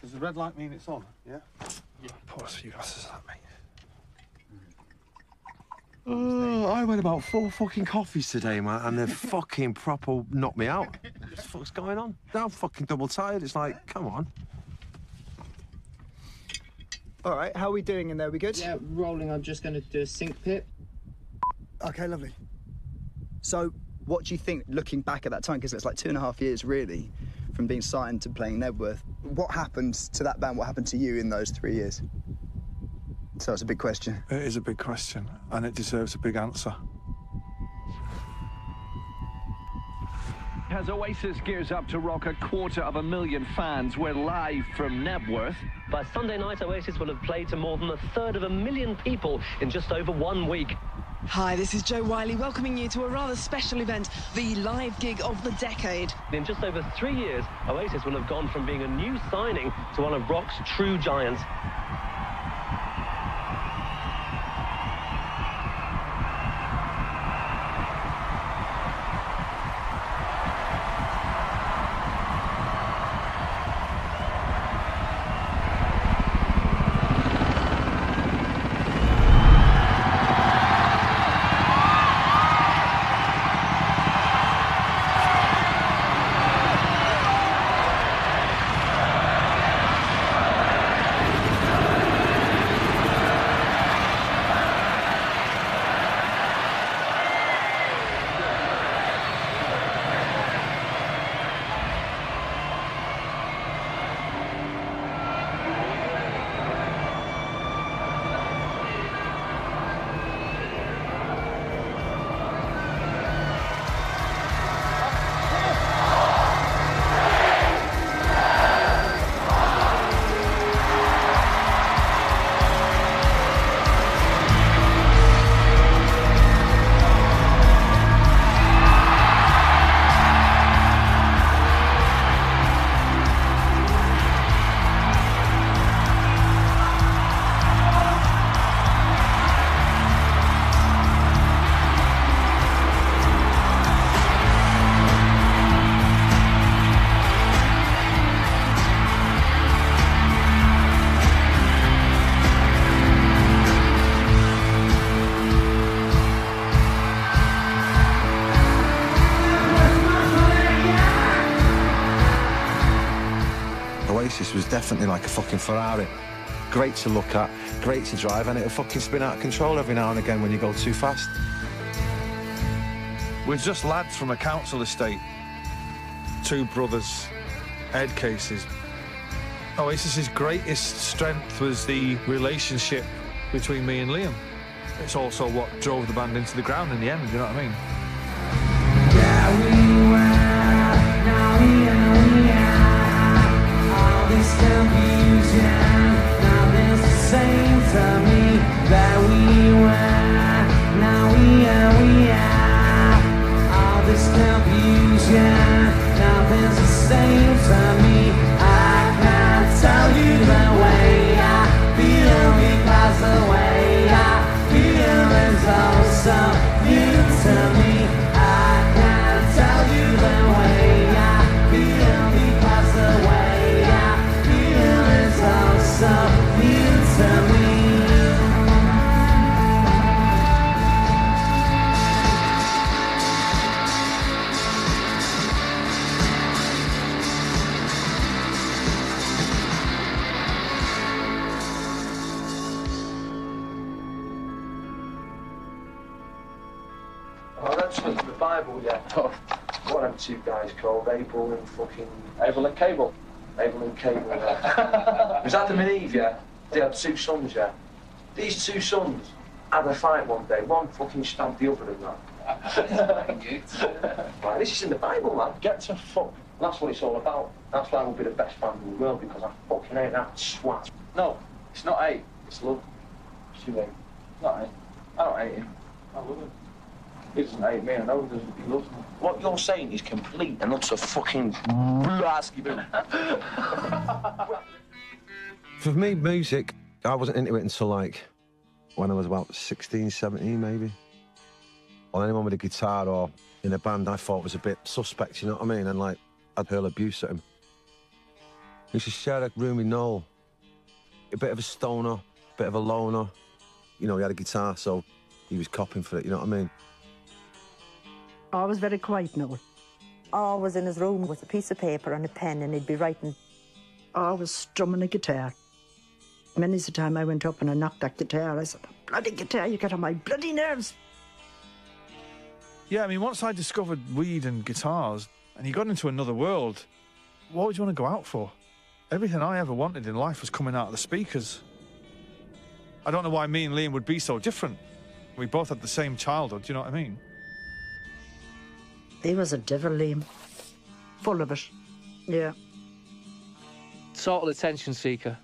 Does the red light mean it's on? Yeah? Yeah. Pour us a few glasses of that, mate. Oh, I went about 4 fucking coffees today, man, and they've fucking proper knocked me out. What the fuck's going on? Now I'm fucking double tired. It's like, come on. All right, how are we doing in there? We good? Yeah, rolling. I'm just going to do a sync pip. Okay, lovely. So, what do you think, looking back at that time, because it's like 2.5 years, really, from being signed to playing Nebworth, what happened to that band? What happened to you in those 3 years? So it's a big question. It is a big question, and it deserves a big answer. As Oasis gears up to rock 250,000 fans, we're live from Nebworth. By Sunday night, Oasis will have played to more than 1/3 people in just over 1 week. Hi, this is Jo Wiley welcoming you to a rather special event, the live gig of the decade. In just over 3 years, Oasis will have gone from being a new signing to one of rock's true giants. Oasis was definitely like a fucking Ferrari. Great to look at, great to drive, and it'll fucking spin out of control every now and again when you go too fast. We're just lads from a council estate. 2 brothers, head cases. Oasis's greatest strength was the relationship between me and Liam. It's also what drove the band into the ground in the end, you know what I mean? Yeah, we were, now we are. All this confusion, nothing's the same to me. That we were, now we are. All this confusion, nothing's the same to me. I can't tell you the way I feel, because the way I feel is also new to me. I can't tell you the way I feel, because the way I feel is also new to me. I read something in the Bible, yeah. What are them 2 guys called? Abel and fucking... Abel and Cable? Abel and Cable, yeah. Was Adam and Eve, yeah? They had 2 sons, yeah? These 2 sons had a fight one day. One fucking stabbed the other and that. Right, this is in the Bible, man. Get to fuck. That's what it's all about. That's why we'll be the best band in the world, because I fucking hate that swat. No, it's not hate. It's love. It's you hate. Not hate. I don't hate him. I love him. He doesn't hate me, I know he doesn't. He loves me. What you're saying is complete and utter fucking blasphemy. For me, music, I wasn't into it until like when I was about 16, 17 maybe. Or anyone with a guitar or in a band I thought was a bit suspect, you know what I mean? And like, I'd hurl abuse at him. used to share a room with Noel. A bit of a stoner, a bit of a loner. You know, he had a guitar, so he was copping for it, you know what I mean? Always very quiet, Noel. Always in his room with a piece of paper and a pen, and he'd be writing. Always strumming a guitar. Many's the time I went up and I knocked that guitar. I said, bloody guitar, you get on my bloody nerves. Yeah, I mean, once I discovered weed and guitars, and you got into another world, what would you want to go out for? Everything I ever wanted in life was coming out of the speakers. I don't know why me and Liam would be so different. We both had the same childhood, do you know what I mean? He was a devil, Liam. Full of it. Yeah. Sort of attention seeker.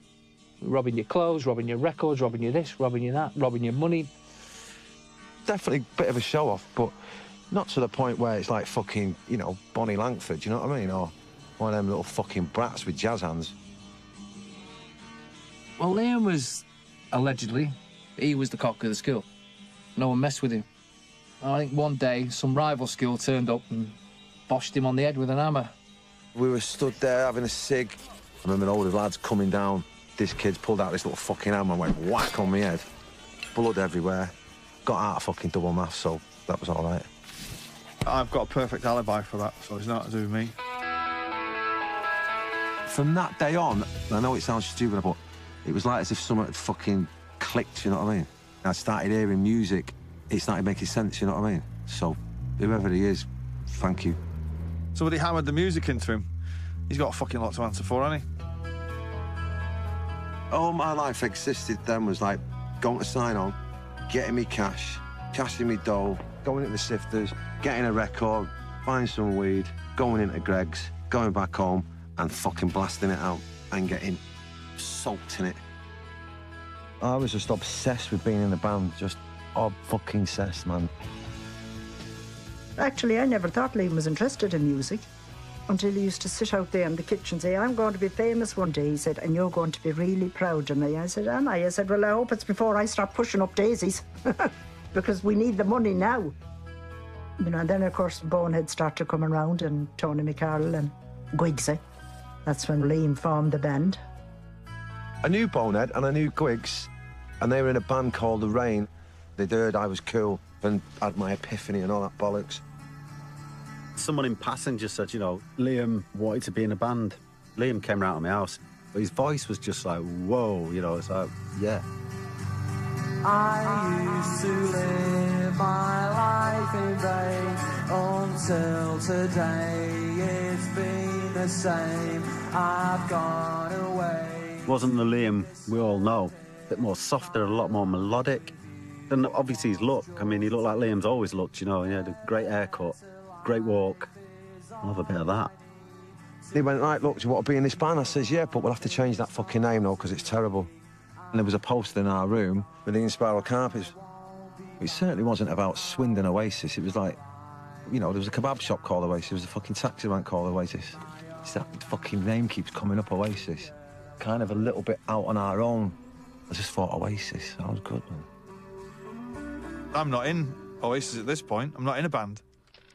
Robbing your clothes, robbing your records, robbing you this, robbing you that, robbing your money. Definitely a bit of a show-off, but not to the point where it's like fucking, you know, Bonnie Langford, you know what I mean? Or one of them little fucking brats with jazz hands. Well, Liam was, allegedly, he was the cock of the school. No one messed with him. I think one day some rival school turned up and boshed him on the head with an hammer. We were stood there having a cig. I remember all the lads coming down. This kid's pulled out this little fucking hammer and went whack on my head. Blood everywhere. Got out of fucking double maths, so that was all right. I've got a perfect alibi for that, so it's not to do with me. From that day on, I know it sounds stupid, but it was like as if something had fucking clicked, you know what I mean? I started hearing music, it started making sense, you know what I mean? So, whoever he is, thank you. Somebody hammered the music into him. He's got a fucking lot to answer for, hasn't he? All my life existed then was like going to sign on, getting me cash, cashing me dough, going into the sifters, getting a record, buying some weed, going into Greg's, going back home and fucking blasting it out and getting soaked in it. I was just obsessed with being in the band, just fucking obsessed, man. Actually, I never thought Liam was interested in music until he used to sit out there in the kitchen and say, I'm going to be famous one day, he said, and you're going to be really proud of me. I said, am I? I said, well, I hope it's before I start pushing up daisies, because we need the money now. You know, and then, of course, Bonehead started coming around, and Tony McCarroll and Gwigsy. That's when Liam formed the band. I knew Bonehead and I knew Gwigs, and they were in a band called The Rain. They'd heard I was cool and had my epiphany and all that bollocks. Someone in passing just said, you know, Liam wanted to be in a band. Liam came round to my house. His voice was just like, whoa, you know, it's like, yeah. I used to live my life in vain until today. It's been the same. I've gone away. Wasn't the Liam we all know. A bit more softer, a lot more melodic. And obviously his look. I mean, he looked like Liam's always looked, you know. He had a great haircut, great walk. I love a bit of that. He went, right, look, do you want to be in this band? I says, yeah, but we'll have to change that fucking name now because it's terrible. And there was a poster in our room with the Inspiral Carpets. It certainly wasn't about Swindon Oasis. It was like, you know, there was a kebab shop called Oasis. There was a fucking taxi rank called Oasis. It's that fucking name keeps coming up, Oasis. Kind of a little bit out on our own. I just thought Oasis. That was good, man. I'm not in Oasis at this point. I'm not in a band.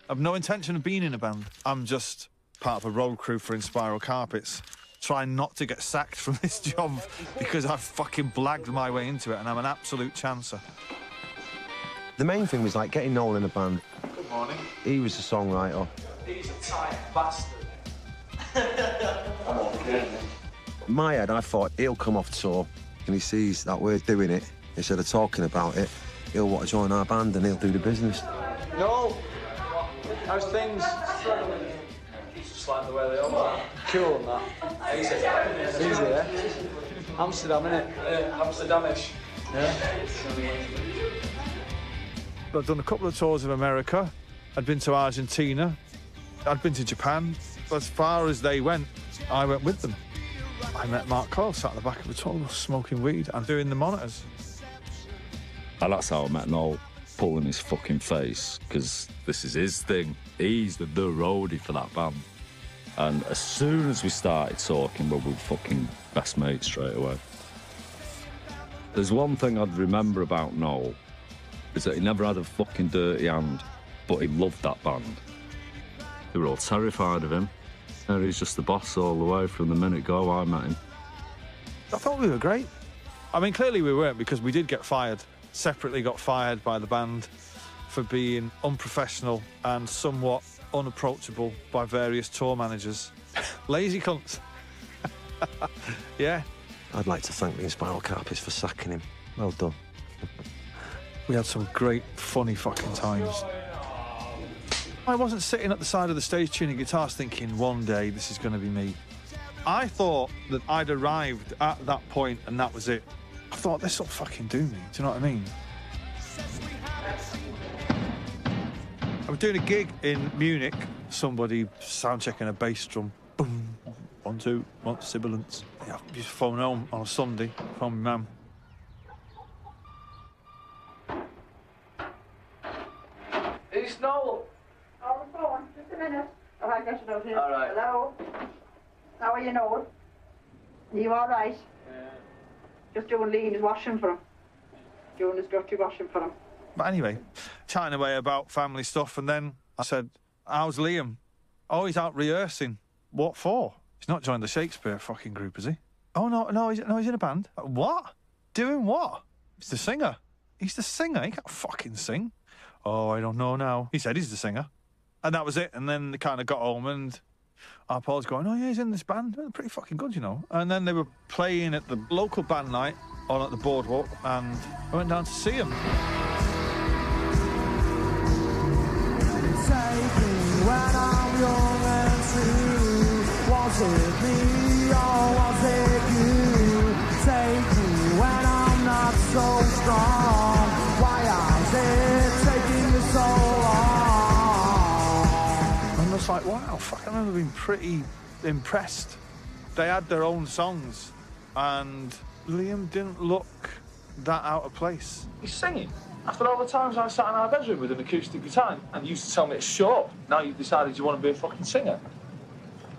I've no intention of being in a band. I'm just part of a road crew for Inspiral Carpets, trying not to get sacked from this job because I've fucking blagged my way into it and I'm an absolute chancer. The main thing was like getting Noel in a band. Good morning. He was the songwriter. He's a tight bastard. I'm okay. In my head, I thought he'll come off tour and he sees that we're doing it. Instead of talking about it, he'll want to join our band and he'll do the business. No. How's things? Just like the way they are. Cool and that. Easy. Easy, yeah? Amsterdam, innit? Yeah, Amsterdamish. Yeah. I'd done a couple of tours of America. I'd been to Argentina. I'd been to Japan. As far as they went, I went with them. I met Mark Cole, sat at the back of a tunnel, smoking weed and doing the monitors. And that's how I met Noel, pulling his fucking face, because this is his thing. He's the roadie for that band. And as soon as we started talking, well, we were fucking best mates straight away. There's one thing I'd remember about Noel, is that he never had a fucking dirty hand, but he loved that band. They were all terrified of him, He's just the boss all the way from the minute go I met him. I thought we were great. I mean, clearly we weren't, because we did get fired. Separately got fired by the band for being unprofessional and somewhat unapproachable by various tour managers. Lazy cunts. Yeah. I'd like to thank the Spiral Carpets for sacking him. Well done. We had some great, funny fucking times. I wasn't sitting at the side of the stage tuning guitars thinking, one day this is going to be me. I thought that I'd arrived at that point and that was it. I thought, this will fucking do me. Do you know what I mean? I was doing a gig in Munich. Somebody sound checking a bass drum. Boom. 1, 2, 1, sibilance. Yeah, I used to phone home on a Sunday. Phone my mum. It's Noel. Oh, the phone. Just a minute. Oh, I got it out here. All right. Hello. How are you, Noel? Are you all right? Yeah. Just doing Liam's washing for him. Doing his dirty washing for him. But anyway, chatting away about family stuff, and then I said, how's Liam? Oh, he's out rehearsing. What for? He's not joined the Shakespeare fucking group, is he? Oh, no, he's in a band. What? Doing what? He's the singer. He's the singer. He can't fucking sing. Oh, I don't know now. He said he's the singer. And that was it. And then they kind of got home, and our Paul's going, oh, yeah, he's in this band. They're pretty fucking good, you know. And then they were playing at the local band night on at the boardwalk, and I went down to see him. When I'm young and true, was it me or was it you? Take me when I'm not so strong. Why is it taking you so long? And I was like, wow, fuck, I remember being pretty impressed. They had their own songs, and Liam didn't look that out of place. He's singing. After all the times I sat in our bedroom with an acoustic guitar and you used to tell me to shut up, now you've decided you want to be a fucking singer.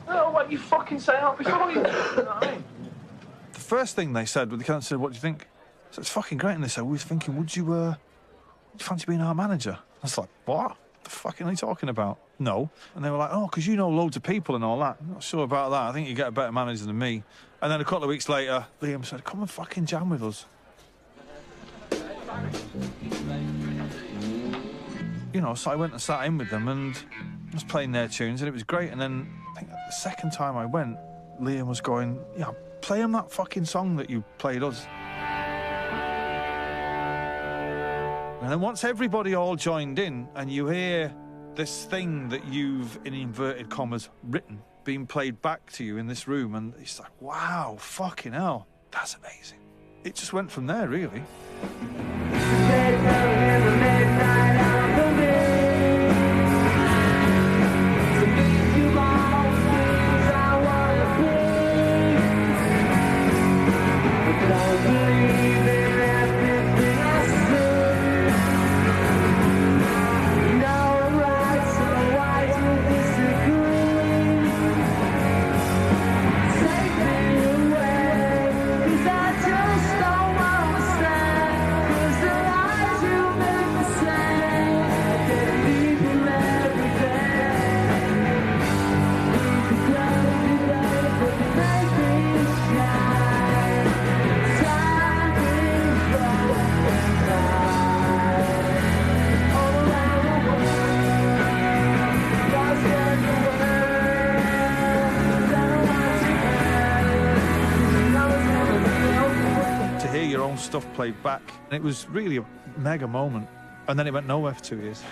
No, what you fucking say out before you. You know what I mean? The first thing they said, they kind of said, what do you think? So it's fucking great. And they said, we were thinking, would you fancy being our manager? I was like, what? The fucking are you talking about? No. And they were like, oh, because you know loads of people and all that. I'm not sure about that. I think you get a better manager than me. And then a couple of weeks later, Liam said, come and fucking jam with us. You know, so I went and sat in with them and I was playing their tunes and it was great. And then I think the second time I went, Liam was going, yeah, play him that fucking song that you played us. And then once everybody all joined in and you hear this thing that you've, in inverted commas, written, being played back to you in this room, and it's like, wow, fucking hell, that's amazing. It just went from there, really. Stuff played back, and it was really a mega moment. And then it went nowhere for 2 years.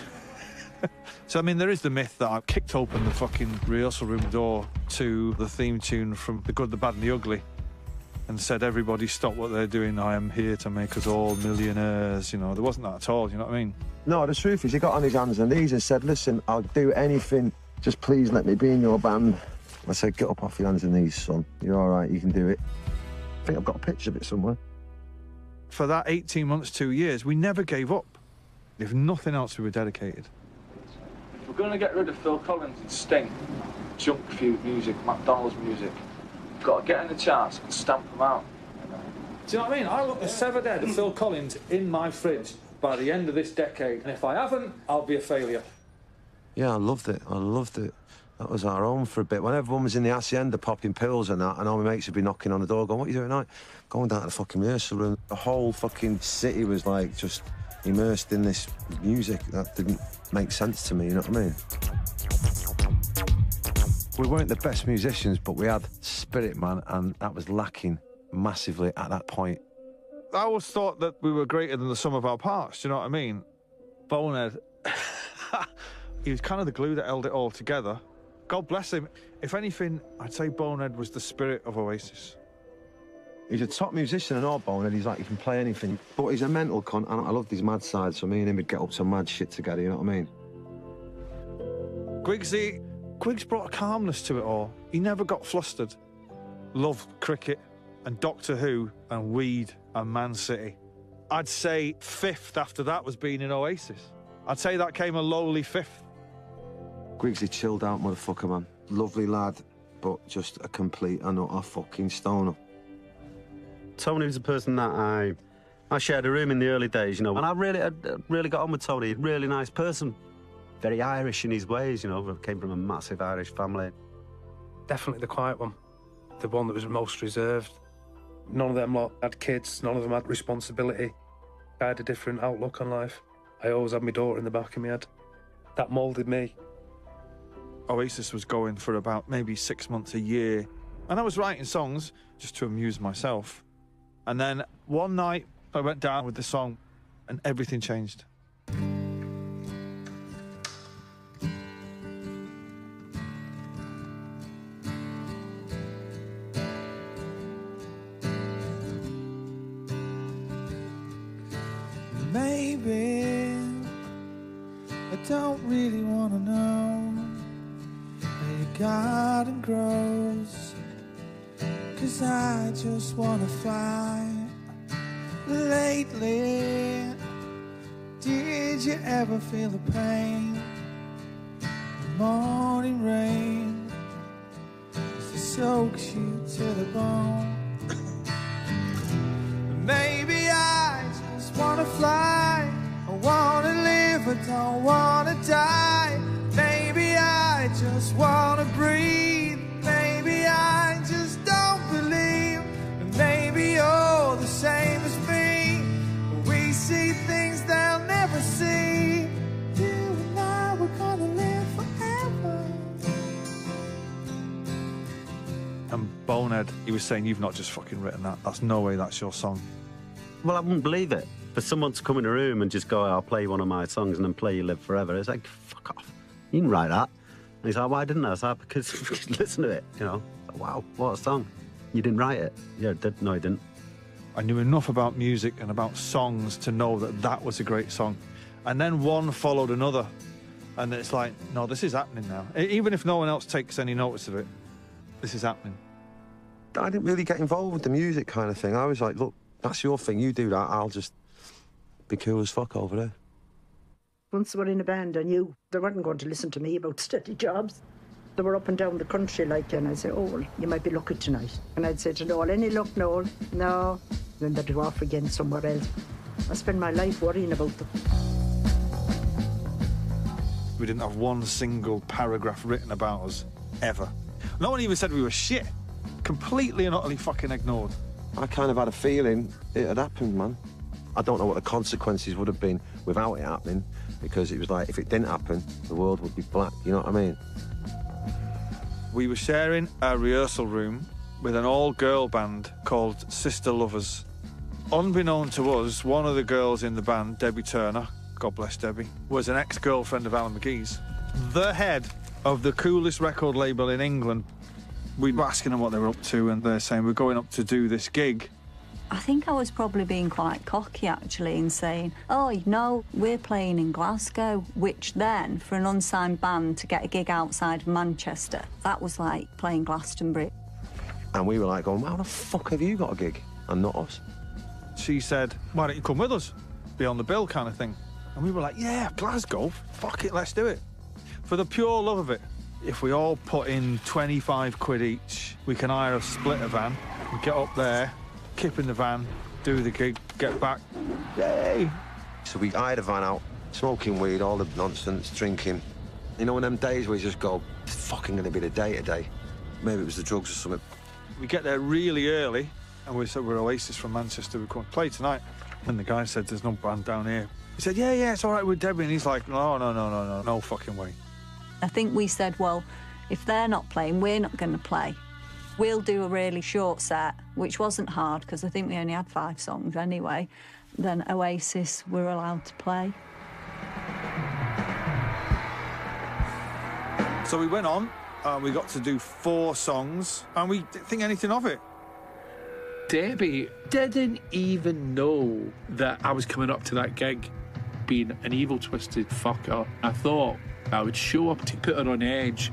So I mean, there is the myth that I kicked open the fucking rehearsal room door to the theme tune from The Good, the Bad and the Ugly and said, everybody stop what they're doing, I am here to make us all millionaires. You know, there wasn't that at all, you know what I mean? No, the truth is he got on his hands and knees and said, listen, I'll do anything, just please let me be in your band. I said, get up off your hands and knees, son, you're all right, you can do it. I think I've got a picture of it somewhere. For that 18 months, 2 years, we never gave up. If nothing else, we were dedicated. If we're going to get rid of Phil Collins and Sting, junk food music, McDonald's music, we've got to get in the charts and stamp them out. Do you know what I mean? I want the severed head of Phil Collins in my fridge by the end of this decade, and if I haven't, I'll be a failure. Yeah, I loved it. I loved it. That was our home for a bit. When everyone was in the hacienda popping pills and that, and all my mates would be knocking on the door going, what are you doing tonight? Going down to the fucking rehearsal room. The whole fucking city was like just immersed in this music that didn't make sense to me, you know what I mean? We weren't the best musicians, but we had spirit, man, and that was lacking massively at that point. I always thought that we were greater than the sum of our parts, do you know what I mean? Bonehead, he was kind of the glue that held it all together. God bless him. If anything, I'd say Bonehead was the spirit of Oasis. He's a top musician and all, Bonehead. He's like, he can play anything. But he's a mental cunt, and I loved his mad side, so me and him would get up to mad shit together, you know what I mean? Griggs brought a calmness to it all. He never got flustered. Loved cricket and Doctor Who and weed and Man City. I'd say fifth after that was being in Oasis. I'd say that came a lowly fifth. Griggsy chilled out motherfucker, man. Lovely lad, but just a complete and utter fucking stoner. Tony was a person that I shared a room in the early days, you know, and I really got on with Tony. Really nice person. Very Irish in his ways, you know. I came from a massive Irish family. Definitely the quiet one. The one that was most reserved. None of them lot had kids, none of them had responsibility. I had a different outlook on life. I always had my daughter in the back of my head. That moulded me. Oasis was going for about maybe 6 months, a year. And I was writing songs just to amuse myself. And then one night I went down with the song and everything changed. Maybe I don't really want to know how your garden grows, 'cause I just want to fly. Lately, did you ever feel the pain? The morning rain soaks you to the bone. Maybe I just wanna fly, I wanna live, I don't wanna die. Maybe I just wanna breathe, maybe I just don't believe. And maybe you're the same as me, we see things they'll never see. You and I, we're gonna live forever. And Bonehead, he was saying, you've not just fucking written that. That's no way that's your song. Well, I wouldn't believe it. For someone to come in a room and just go, I'll play one of my songs and then play You Live Forever, it's like, fuck off. You didn't write that. And he's like, why didn't I? I was like, because listen to it, you know. Like, wow, what a song. You didn't write it. Yeah, I did. No, I didn't. I knew enough about music and about songs to know that that was a great song. And then one followed another. And it's like, no, this is happening now. Even if no one else takes any notice of it, this is happening. I didn't really get involved with the music kind of thing. I was like, look, that's your thing, you do that, I'll just be cool as fuck over there. Once they were in a band, I knew they weren't going to listen to me about steady jobs. They were up and down the country, like, and I'd say, oh, well, you might be lucky tonight. And I'd say to Noel, any luck, Noel? No. Then they'd go off again somewhere else. I spend my life worrying about them. We didn't have one single paragraph written about us, ever. No one even said we were shit. Completely and utterly fucking ignored. I kind of had a feeling it had happened, man. I don't know what the consequences would have been without it happening, because it was like, if it didn't happen, the world would be black, you know what I mean? We were sharing a rehearsal room with an all-girl band called Sister Lovers. Unbeknown to us, one of the girls in the band, Debbie Turner, God bless Debbie, was an ex-girlfriend of Alan McGee's. The head of the coolest record label in England. We were asking them what they were up to, and they're saying, we're going up to do this gig. I think I was probably being quite cocky, actually, in saying, oh, no, we're playing in Glasgow, which then, for an unsigned band to get a gig outside of Manchester, that was like playing Glastonbury. And we were like going, how the fuck have you got a gig? And not us. She said, why don't you come with us? Be on the bill kind of thing. And we were like, yeah, Glasgow, fuck it, let's do it. For the pure love of it. If we all put in 25 quid each, we can hire a splitter van, we get up there, kip in the van, do the gig, get back. Yay! So we hired a van out, smoking weed, all the nonsense, drinking. You know, in them days where you just go, it's fucking going to be the day today. Maybe it was the drugs or something. We get there really early, and we said we're Oasis from Manchester, we can't play tonight. And the guy said, there's no band down here. He said, yeah, it's all right with Debbie. And he's like, no fucking way. I think we said, well, if they're not playing, we're not going to play. We'll do a really short set, which wasn't hard, because I think we only had 5 songs anyway. Then Oasis were allowed to play. So we went on, we got to do 4 songs, and we didn't think anything of it. Debbie didn't even know that I was coming up to that gig being an evil, twisted fucker. I thought I would show up to put her on edge.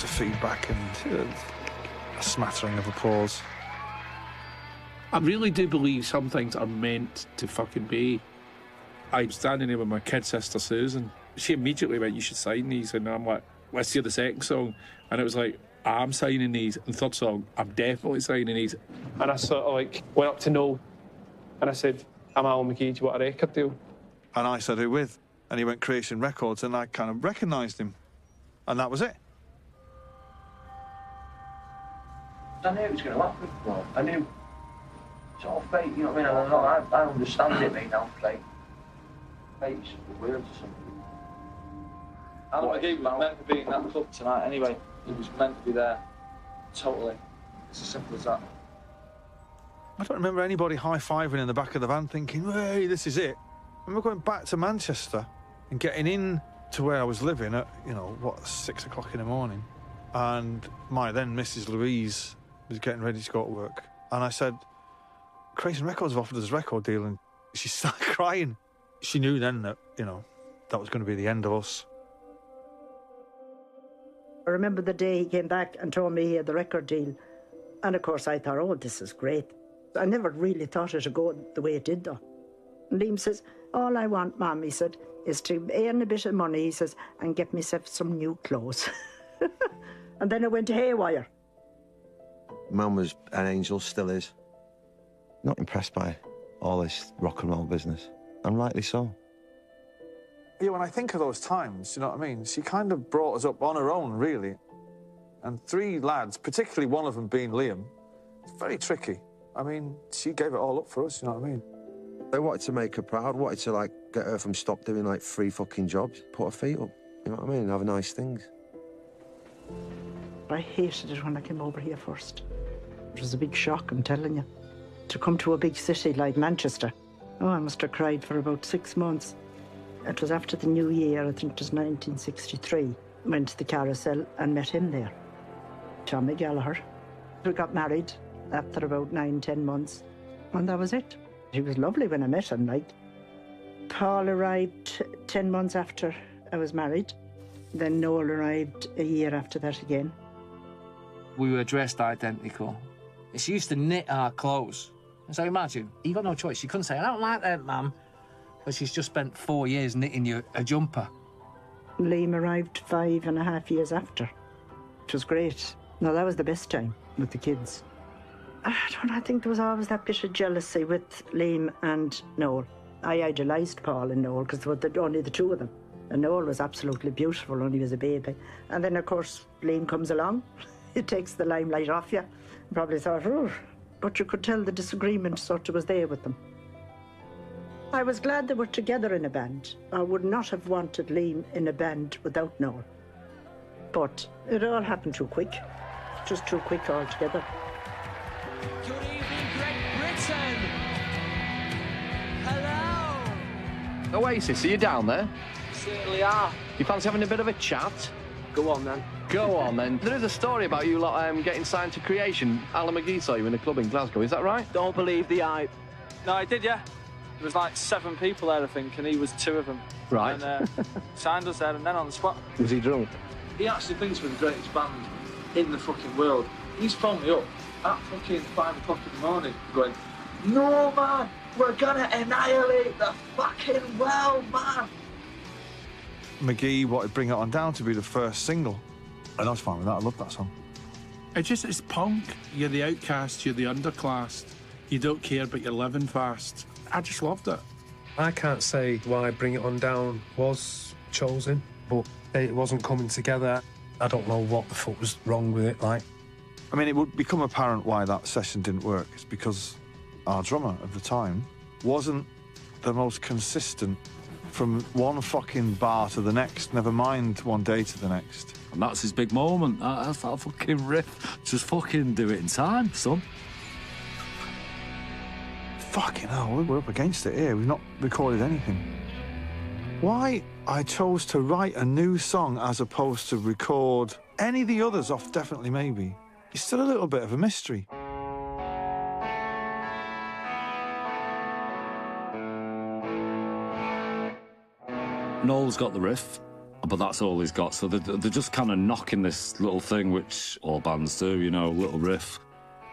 Feedback and a smattering of applause. I really do believe some things are meant to fucking be. I'm standing here with my kid sister Susan. She immediately went, you should sign these. And I'm like, let's hear the second song. And it was like, I'm signing these. And third song, I'm definitely signing these. And I sort of like went up to Noel and I said, I'm Alan McGee, do you want a record deal? And I said, who with? And he went Creation Records, and I kind of recognised him. And that was it. I knew it was going to happen. Well, I knew. It's all fate, you know what I mean? I understand it, mate, now, fate. Fate's the word or something. Alan McGee was meant to be in that club tonight anyway. He was meant to be there. Totally. It's as simple as that. I don't remember anybody high-fiving in the back of the van thinking, hey, this is it. I remember going back to Manchester and getting in to where I was living at, 6 o'clock in the morning. And my then Mrs. Louise was getting ready to go to work. And I said, Creation Records have offered us a record deal. And she started crying. She knew then that, that was going to be the end of us. I remember the day he came back and told me he had the record deal. And of course I thought, oh, this is great. I never really thought it would go the way it did, though. And Liam says, all I want, Mum, he said, is to earn a bit of money, he says, and get myself some new clothes. And then it went haywire. Mum was an angel, still is. Not impressed by all this rock and roll business, and rightly so. Yeah, when I think of those times, you know what I mean? She kind of brought us up on her own, really. And 3 lads, particularly one of them being Liam, it's very tricky. I mean, she gave it all up for us, you know what I mean? They wanted to make her proud, wanted to, get her from stop doing, 3 fucking jobs, put her feet up, you know what I mean, have nice things. I hated it when I came over here first. It was a big shock, I'm telling you. To come to a big city like Manchester. Oh, I must have cried for about 6 months. It was after the New Year, I think it was 1963. Went to the Carousel and met him there. Tommy Gallagher. We got married after about 9-10 months. And that was it. He was lovely when I met him, Paul arrived 10 months after I was married. Then Noel arrived a year after that again. We were dressed identical. She used to knit our clothes. So imagine, you got no choice. You couldn't say, I don't like that, Mum. But she's just spent 4 years knitting you a jumper. Liam arrived 5.5 years after. It was great. No, that was the best time with the kids. I think there was always that bit of jealousy with Liam and Noel. I idolised Paul and Noel because there were only the 2 of them. And Noel was absolutely beautiful when he was a baby. And then, of course, Liam comes along. It takes the limelight off you. Probably thought, oh, but you could tell the disagreement sort of was there with them. I was glad they were together in a band. I would not have wanted Liam in a band without Noel. But it all happened too quick. Just too quick altogether. Good evening, Great Britain. Hello. Oasis, are you down there? Certainly are. You fancy having a bit of a chat? Go on then. Go on, then. There is a story about you lot getting signed to Creation. Alan McGee saw you in a club in Glasgow, is that right? Don't believe the hype. No, I did, yeah. There was like 7 people there, I think, and he was 2 of them. Right. And signed us there, and then on the spot. Was he drunk? He actually thinks we're the greatest band in the fucking world. He's phoned me up at fucking 5 o'clock in the morning, going, "No, man, we're gonna annihilate the fucking world, man." McGee wanted Bring It On Down to be the first single, and I was fine with that. I love that song. It's punk. You're the outcast, you're the underclassed. You don't care, but you're living fast. I just loved it. I can't say why Bring It On Down was chosen, but it wasn't coming together. I don't know what the fuck was wrong with it, like. I mean, it would become apparent why that session didn't work. It's because our drummer at the time wasn't the most consistent from one fucking bar to the next, never mind one day to the next. And that's his big moment. That's that fucking riff. Just fucking do it in time, son. Fucking hell, we're up against it here. We've not recorded anything. Why I chose to write a new song as opposed to record any of the others off Definitely Maybe, it's still a little bit of a mystery. Noel's got the riff, but that's all he's got. So they're just kind of knocking this little thing, which all bands do, you know, little riff.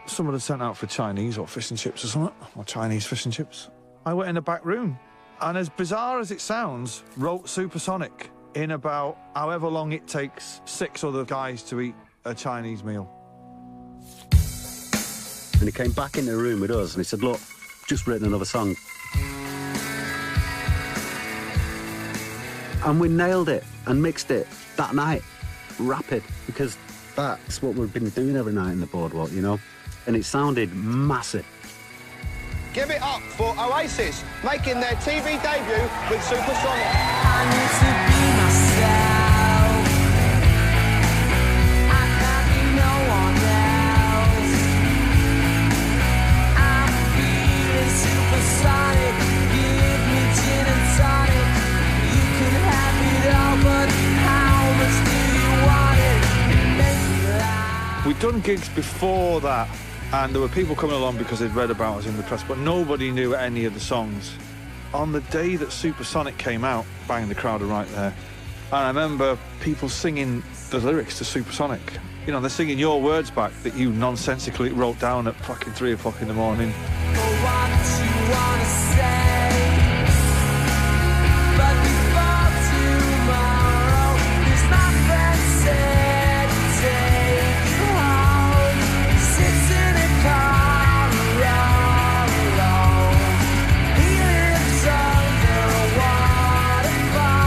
Someone had sent out for Chinese or fish and chips or something, or Chinese fish and chips. I went in the back room, and as bizarre as it sounds, wrote Supersonic in about however long it takes 6 other guys to eat a Chinese meal. And he came back in the room with us and he said, "Look, just written another song." And we nailed it and mixed it that night, rapid, because that's what we've been doing every night in the boardwalk, you know? And it sounded massive. Give it up for Oasis, making their TV debut with Supersonic. I need to be myself. I can't be no one else. I'm feeling supersonic. Give me gin and tonic. You can have it all, but how much do you want it? Make me laugh. We'd done gigs before that, and there were people coming along because they'd read about us in the press, but nobody knew any of the songs. On the day that Supersonic came out, bang, the crowd are right there. And I remember people singing the lyrics to Supersonic. You know, they're singing your words back that you nonsensically wrote down at fucking 3 o'clock in the morning. What you wanna say? But before tomorrow, this my friend said to take you home. Sits in a car all alone. He lives under a waterfall.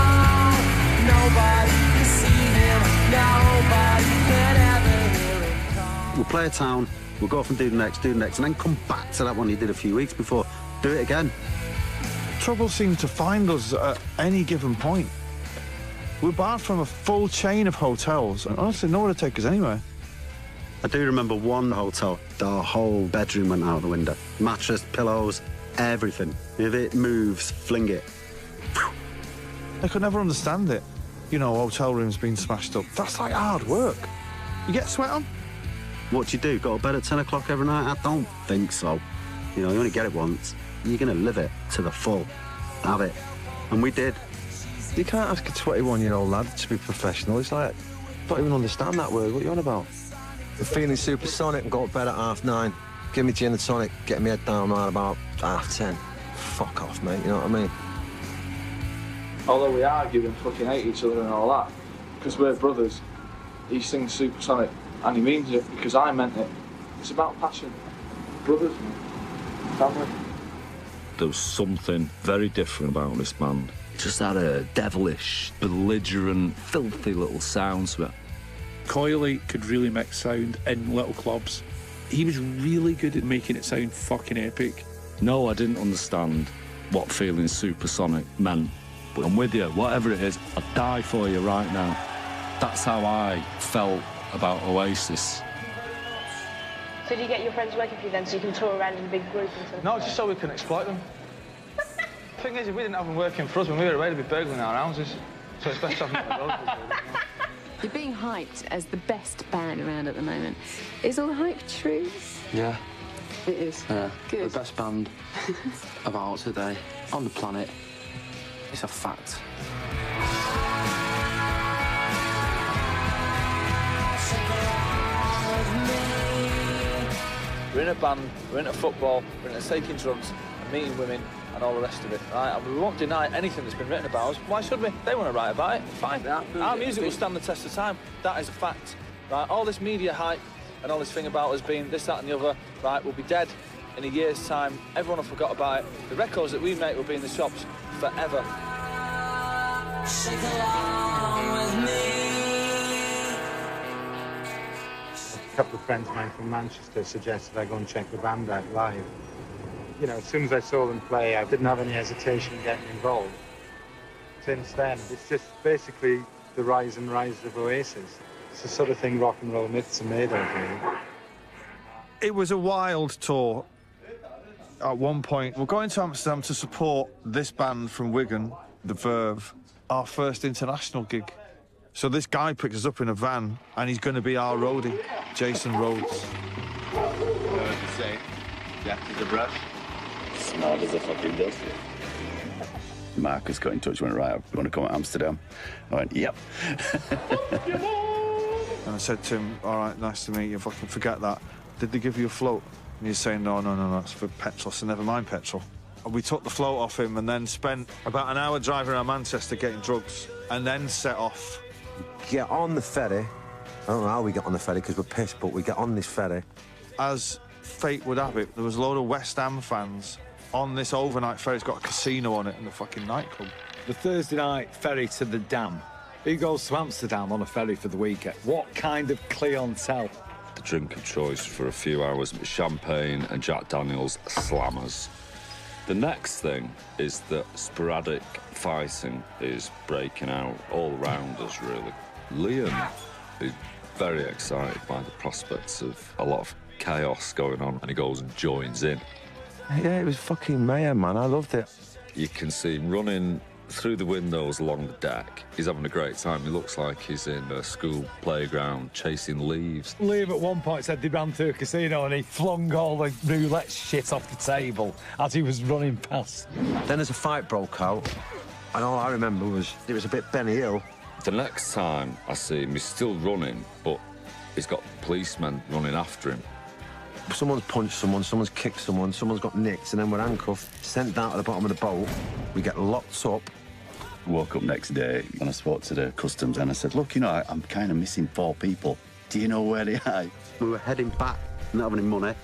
Nobody can see him. Nobody can ever hear him call. We'll play a town, we'll go off and do the next, and then come back to that one you did a few weeks before. Do it again. Trouble seems to find us at any given point. We're barred from a full chain of hotels, and honestly, nowhere to take us anywhere. I do remember one hotel, the whole bedroom went out the window. Mattress, pillows, everything. If it moves, fling it. I could never understand it. You know, hotel rooms being smashed up. That's like hard work. You get sweat on? What do you do? Go to bed at 10 o'clock every night? I don't think so. You know, you only get it once. You're going to live it to the full. Have it. And we did. You can't ask a 21-year-old lad to be professional. It's like, I don't even understand that word. What are you on about? I'm feeling supersonic and go to bed at 9:30. Give me gin and tonic, get my head down right about 10:30. Fuck off, mate, you know what I mean? Although we argue and fucking hate each other and all that, because we're brothers, he sings Supersonic and he means it because I meant it. It's about passion. Brothers, man. Family. There was something very different about this band. It just had a devilish, belligerent, filthy little sound to it. Coyley could really mix sound in little clubs. He was really good at making it sound fucking epic. No, I didn't understand what feeling Supersonic meant. But I'm with you, whatever it is, I'd die for you right now. That's how I felt about Oasis. So do you get your friends working for you then so you can tour around in a big group and stuff? No, just so we can exploit them. The thing is, if we didn't have them working for us, when we were away, they'd be burgling our houses. So it's best to have them on the road. You're being hyped as the best band around at the moment. Is all the hype true? Yeah. It is. Yeah. Good. The best band about today on the planet. It's a fact. We're in a band, we're into football, we're into taking drugs and meeting women and all the rest of it, right? And we won't deny anything that's been written about us. Why should we? They want to write about it, fine. Our music will stand the test of time. That is a fact, right? All this media hype and all this thing about us being this, that and the other, right, will be dead in a year's time. Everyone will forget about it. The records that we make will be in the shops forever. Sing along with me. A couple of friends of mine from Manchester suggested I go and check the band out live. You know, as soon as I saw them play, I didn't have any hesitation in getting involved. Since then, it's just basically the rise and rise of Oasis. It's the sort of thing rock and roll myths are made of, really. It was a wild tour. At one point, we're going to Amsterdam to support this band from Wigan, The Verve, our first international gig. So this guy picks us up in a van, and he's going to be our roadie, Jason Rhodes. Say, Jack is a brush. Smart as a fucking dust. Marcus got in touch, went, right, you want to come to Amsterdam? I went, yep. And I said to him, all right, nice to meet you, fucking forget that. Did they give you a float? And he's saying, no, that's for petrol, so never mind petrol. And we took the float off him and then spent about an hour driving around Manchester getting drugs and then set off. Get on the ferry. I don't know how we get on the ferry because we're pissed, but we get on this ferry. As fate would have it, there was a load of West Ham fans on this overnight ferry. It's got a casino on it and a fucking nightclub. The Thursday night ferry to the Dam. Who goes to Amsterdam on a ferry for the weekend? What kind of clientele? The drink of choice for a few hours, champagne and Jack Daniels slammers. The next thing is that sporadic fighting is breaking out all around us, really. Liam is very excited by the prospects of a lot of chaos going on, and he goes and joins in. Yeah, it was fucking mayhem, man. I loved it. You can see him running through the windows along the deck. He's having a great time. He looks like he's in a school playground chasing leaves. Liam at one point said they ran to a casino and he flung all the roulette shit off the table as he was running past. Then as a fight broke out, and all I remember was it was a bit Benny Hill. The next time I see him, he's still running, but he's got policemen running after him. Someone's punched someone, someone's kicked someone, someone's got nicked, and then we're handcuffed, sent down to the bottom of the boat. We get locked up. Woke up next day and I spoke to the customs and I said, look, you know, I'm kind of missing 4 people. Do you know where they are? We were heading back, not having any money,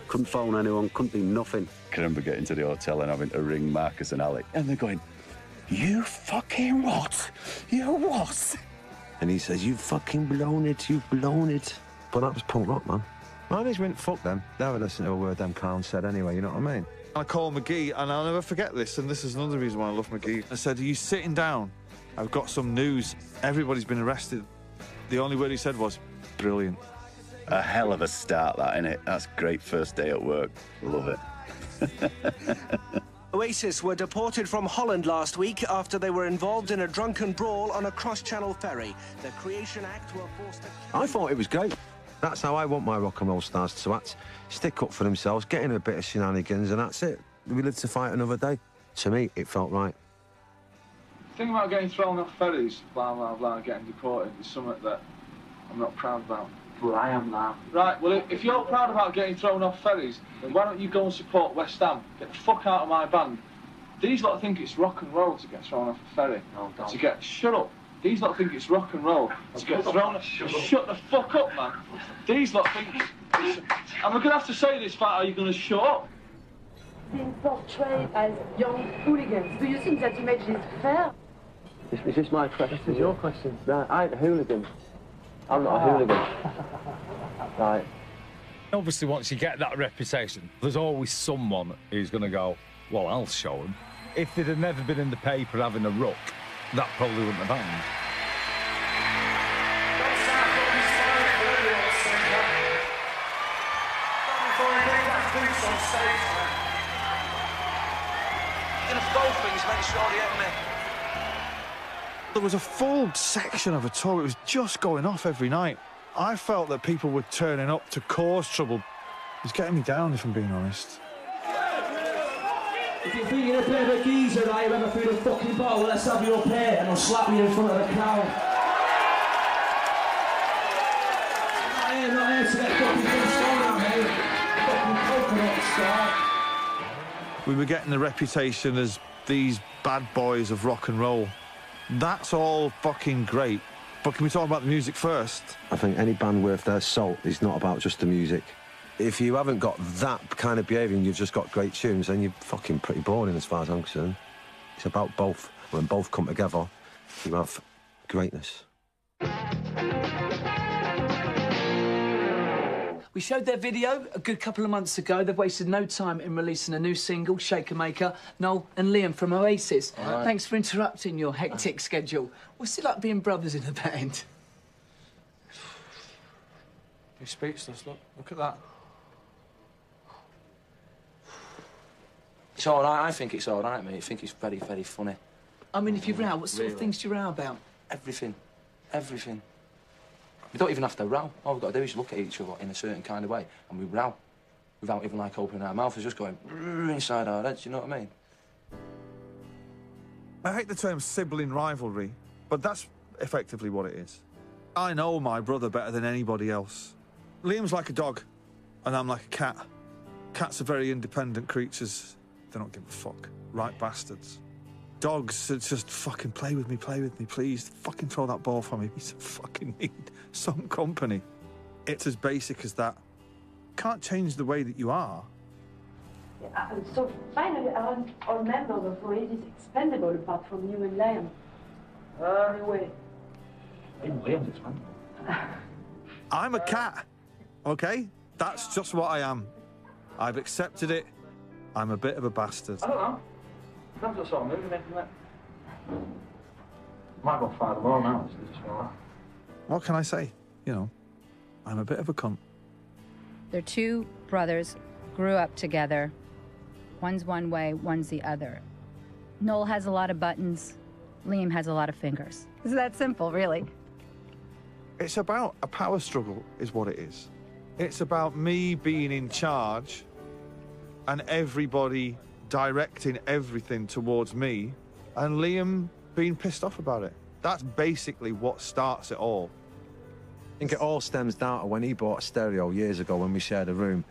couldn't phone anyone, couldn't do nothing. I remember getting to the hotel and having to ring Marcus and Alec. And they're going, you fucking what? You what? And he says, you've fucking blown it, you've blown it. But that was punk rock, man. Management, fuck them. Never listen to a word them clowns said anyway, you know what I mean? I called McGee, and I'll never forget this, and this is another reason why I love McGee. I said, are you sitting down? I've got some news. Everybody's been arrested. The only word he said was, brilliant. A hell of a start, that, innit? That's great first day at work. Love it. Oasis were deported from Holland last week after they were involved in a drunken brawl on a cross-channel ferry. The Creation Act were forced to... I thought it was great. That's how I want my rock and roll stars to act. Stick up for themselves, get in a bit of shenanigans, and that's it. We live to fight another day. To me, it felt right. The thing about getting thrown off ferries, blah, blah, blah, getting deported, is something that I'm not proud about. Well, I am now. Right, well, if you're proud about getting thrown off ferries, then why don't you go and support West Ham? Get the fuck out of my band. These lot think it's rock and roll to get thrown off a ferry. No, don't. To get... Shut up. These lot think it's rock and roll to get thrown... Shut the fuck up, man. These lot think... And we're going to have to say this, Fat, are you going to shut up? Being portrayed as young hooligans. Do you think that image is fair? Is this my question? This is your question. Right, I ain't a hooligan. I'm not a hooligan. Right. Obviously, once you get that reputation, there's always someone who's going to go, well, I'll show them. If they'd have never been in the paper having a ruck, that probably wouldn't have happened. Gonna throw things, make sure they hit me. There was a full section of a tour. It was just going off every night. I felt that people were turning up to cause trouble. It's getting me down, if I'm being honest. If you're thinking a bit of a geezer, right, remember through the fucking bottle, let's have you up here and I'll slap you in front of the crowd. I'm not here to get fucking pissed on, mate. Fucking coconut star. We were getting the reputation as these bad boys of rock and roll. That's all fucking great. But can we talk about the music first? I think any band worth their salt is not about just the music. If you haven't got that kind of behaviour and you've just got great tunes, then you're fucking pretty boring as far as I'm concerned. It's about both. When both come together, you have greatness. We showed their video a good couple of months ago. They've wasted no time in releasing a new single, Shaker Maker. Noel and Liam from OASIS. Right. Thanks for interrupting your hectic schedule. What's it like being brothers in a band? You're speechless, look at that. It's all right, I think it's all right, mate. I think it's very, very funny. I mean, if you row, what sort of Really? things do you row about? Everything. Everything. We don't even have to row. All we've got to do is look at each other in a certain kind of way, and we row. Without even, like, opening our mouth. It's just going inside our heads, you know what I mean? I hate the term sibling rivalry, but that's effectively what it is. I know my brother better than anybody else. Liam's like a dog, and I'm like a cat. Cats are very independent creatures. They don't give a fuck. Right bastards. Dogs just fucking play with me, please. Fucking throw that ball for me. We fucking need some company. It's as basic as that. Can't change the way that you are. So finally, aren't all members of OASIS expendable apart from you and Liam? Anyway. Even Liam's expandable. I'm a cat, okay? That's just what I am. I've accepted it. I'm a bit of a bastard. I don't know. That's just sort of moving, isn't it? Might go far more now, it's just like that. What can I say? You know, I'm a bit of a cunt. They're two brothers, grew up together. One's one way, one's the other. Noel has a lot of buttons. Liam has a lot of fingers. It's that simple, really. It's about a power struggle, is what it is. It's about me being in charge and everybody directing everything towards me and Liam being pissed off about it. That's basically what starts it all. I think it all stems down to when he bought a stereo years ago when we shared a room.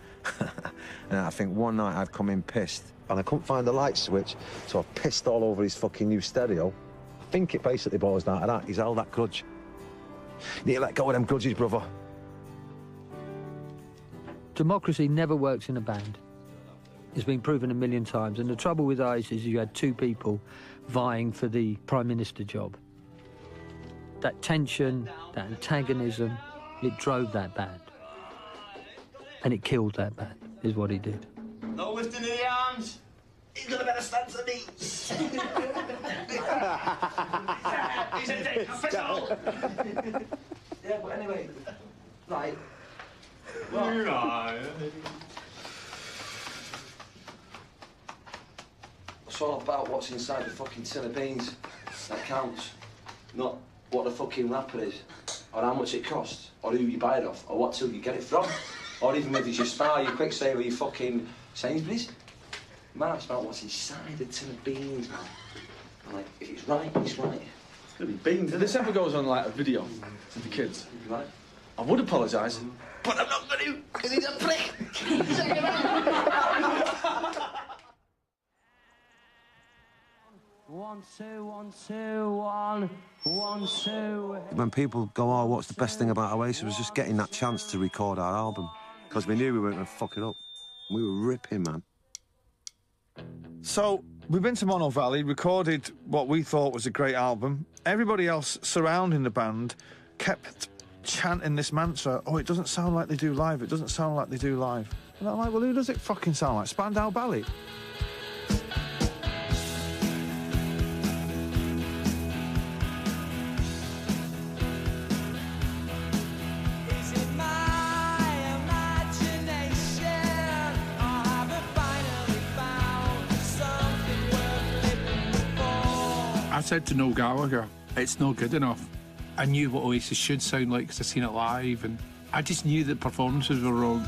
And I think one night I'd come in pissed and I couldn't find the light switch, so I pissed all over his fucking new stereo. I think it basically boils down to that. He's held that grudge. You need to let go of them grudges, brother. Democracy never works in a band. It's been proven a million times, and the trouble with OASIS is you had two people vying for the Prime Minister job. That tension, that antagonism, it drove that band. And it killed that band, is what he did. No lifting of the arms. He's got a better stance than me. He's a dick official. Yeah, but anyway, right. It's all about what's inside the fucking tin of beans that counts, not what the fucking wrapper is, or how much it costs, or who you buy it off, or what till you get it from, or even if it's your Spar, your Quick Save, or your fucking Sainsbury's. Man, it's about what's inside the tin of beans, man. And like, if it's right, it's right. It's gonna be beans. If this ever goes on like a video to the kids, right? I would apologise, but I'm not gonna, because he's a prick. One, two, one, two, one, one, two. When people go, oh, what's the best thing about OASIS, was just getting that chance to record our album. Because we knew we weren't going to fuck it up. We were ripping, man. So, we've been to Mono Valley, recorded what we thought was a great album. Everybody else surrounding the band kept chanting this mantra, oh, it doesn't sound like they do live, it doesn't sound like they do live. And I'm like, well, who does it fucking sound like? Spandau Ballet? I said to Noel Gallagher, It's not good enough. I knew what Oasis should sound like because I'd seen it live, and I just knew that performances were wrong.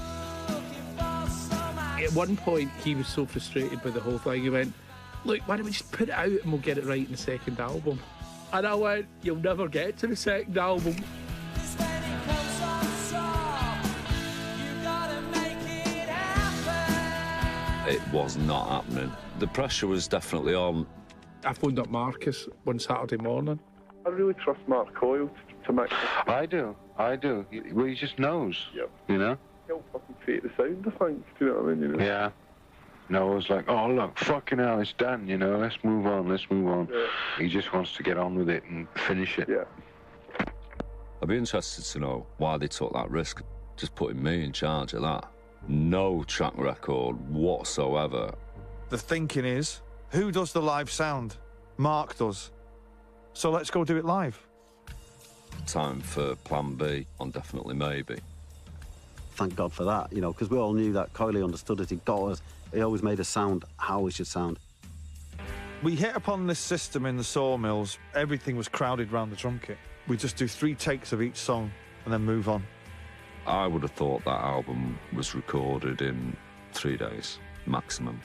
At one point, he was so frustrated by the whole thing, he went, look, why don't we just put it out and we'll get it right in the second album? And I went, you'll never get to the second album. It was not happening. The pressure was definitely on. I phoned up Marcus one Saturday morning. I really trust Mark Coyle to make it. I do. Well, he just knows. Yep. You know? He'll fucking create the sound, I think. Do you know what I mean? You know? Yeah. No, I was like, oh, look, fucking hell, it's done, you know, let's move on. Yeah. He just wants to get on with it and finish it. Yeah. I'd be interested to know why they took that risk, just putting me in charge of that. No track record whatsoever. The thinking is, who does the live sound? Mark does. So let's go do it live. Time for plan B on Definitely Maybe. Thank God for that, you know, because we all knew that Coyle understood it. He got us. He always made us sound how we should sound. We hit upon this system in the sawmills. Everything was crowded round the drum kit. We just do 3 takes of each song and then move on. I would have thought that album was recorded in 3 days, maximum.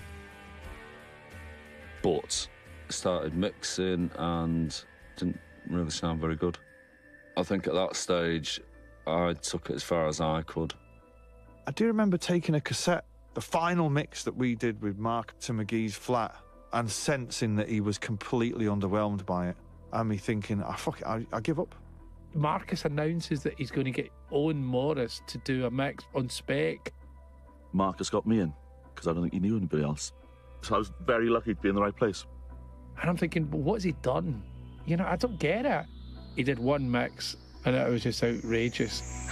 But I started mixing and didn't really sound very good. I think at that stage, I took it as far as I could. I do remember taking a cassette, the final mix that we did with Mark to McGee's flat, and sensing that he was completely underwhelmed by it. And me thinking, fuck it, I give up. Marcus announces that he's going to get Owen Morris to do a mix on spec. Marcus got me in, because I don't think he knew anybody else. So I was very lucky to be in the right place. And I'm thinking, well, what has he done? You know, I don't get it. He did one mix, and it was just outrageous.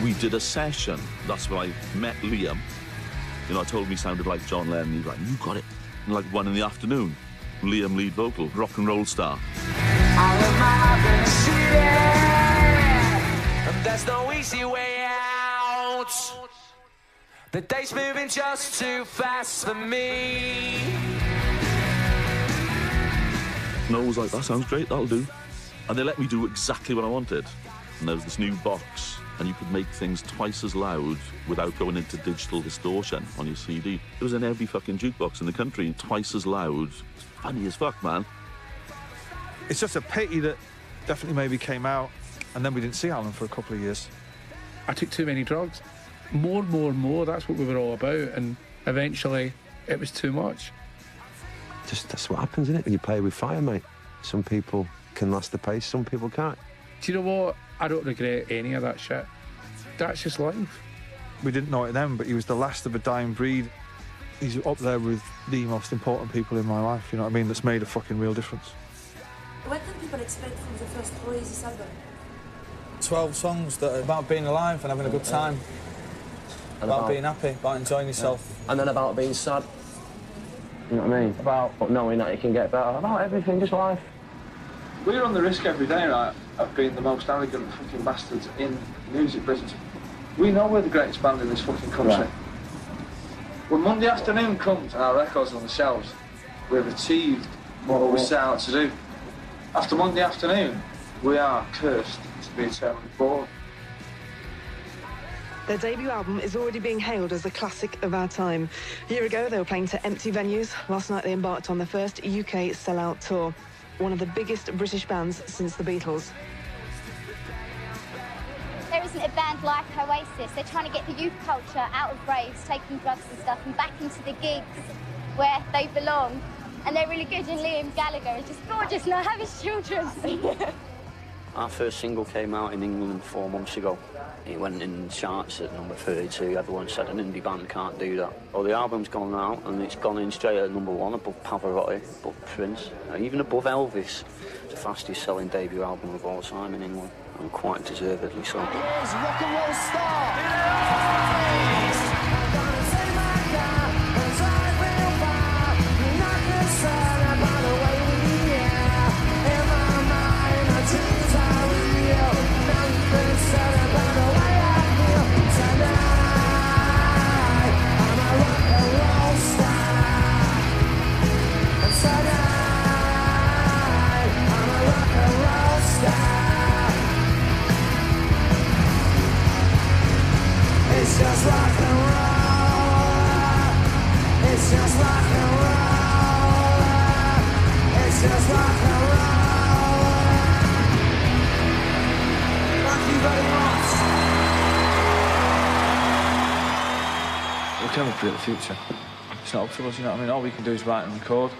We did a session. That's where I met Liam. You know, I told him he sounded like John Lennon. He was like, you got it. And like 1 in the afternoon, Liam lead vocal, rock and roll star. And there's no easy way out. The day's moving just too fast for me. Noel was like, that sounds great, that'll do. And they let me do exactly what I wanted. And there was this new box, and you could make things twice as loud without going into digital distortion on your CD. It was in every fucking jukebox in the country, twice as loud. It's funny as fuck, man. It's just a pity that Definitely Maybe came out, and then we didn't see Alan for a couple of years. I took too many drugs. More, that's what we were all about, and eventually it was too much. Just, that's what happens, isn't it, when you play with fire, mate? Some people can last the pace, some people can't. Do you know what? I don't regret any of that shit. That's just life. We didn't know it then, but he was the last of a dying breed. He's up there with the most important people in my life, you know what I mean, that's made a fucking real difference. What can people expect from the first Oasis album? 12 songs that are about being alive and having a good time. And about being happy, about enjoying yourself. And then about being sad. You know what I mean? About knowing that you can get better. About everything, just life. We run the risk every day, right, of being the most arrogant fucking bastards in music business. We know we're the greatest band in this fucking country. Right. When Monday afternoon comes and our records are on the shelves, we've achieved what we set out to do. After Monday afternoon, we are cursed to be eternally bored. Their debut album is already being hailed as a classic of our time. A year ago, they were playing to empty venues. Last night, they embarked on their first UK sellout tour. One of the biggest British bands since the Beatles. There isn't a band like Oasis. They're trying to get the youth culture out of raves, taking drugs and stuff, and back into the gigs where they belong. And they're really good, and Liam Gallagher is just gorgeous, and I have his children. Our first single came out in England 4 months ago. It went in charts at number 32. Everyone said an indie band can't do that. Well, the album's gone out, and it's gone in straight at number 1, above Pavarotti, above Prince, even above Elvis. It's the fastest selling debut album of all time in England, and quite deservedly so. Here's rock and roll star. Gonna take my car and drive real far. Not concerned about the way we rock and roll. It's just rock and roll. Thank you very much. We can never predict the future. It's not up to us, you know what I mean? All we can do is write and record.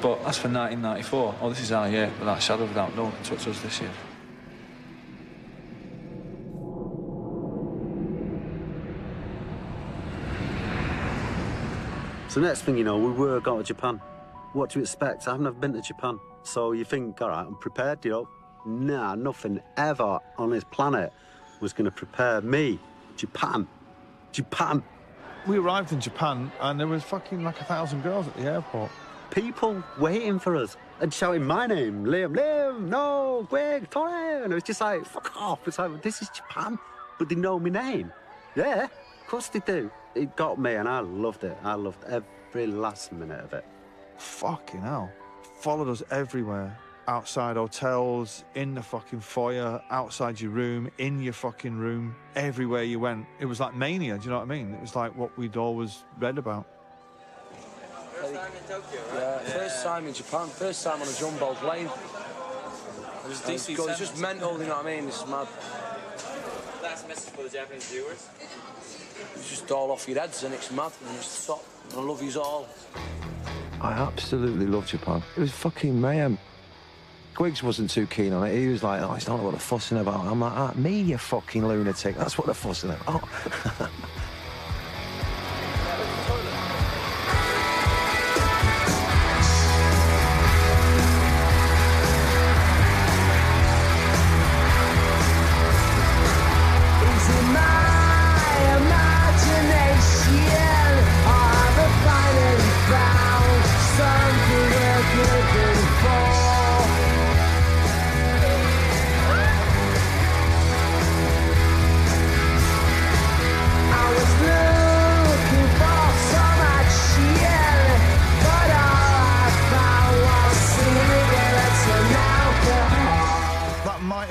But as for 1994, oh, this is our year, without a shadow of a doubt. No one can touch us this year. So next thing you know, we were going to Japan. What do you expect? I've never been to Japan. So you think, all right, I'm prepared, you know. Nah, nothing ever on this planet was going to prepare me. Japan. Japan. We arrived in Japan and there was fucking like 1,000 girls at the airport. People waiting for us and shouting my name, Liam, Liam, no, quick, Tony. And it was just like, fuck off. It's like, this is Japan, but they know my name. Yeah, of course they do. It got me and I loved it. I loved every last minute of it. Fucking hell. Followed us everywhere. Outside hotels, in the fucking foyer, outside your room, in your fucking room, everywhere you went. It was like mania, do you know what I mean? It was like what we'd always read about. First time in Tokyo, right? Yeah, first time in Japan, first time on a jumbo plane. It was DC. It's just mental, you know what I mean? It's mad. Last message for the Japanese viewers. It's just all off your heads and it's mad and it's stop. I love yous all. I absolutely love Japan. It was fucking mayhem. Griggs wasn't too keen on it. He was like, oh, it's not what they're fussing about. I'm like, ah, me, you fucking lunatic. That's what they're fussing about.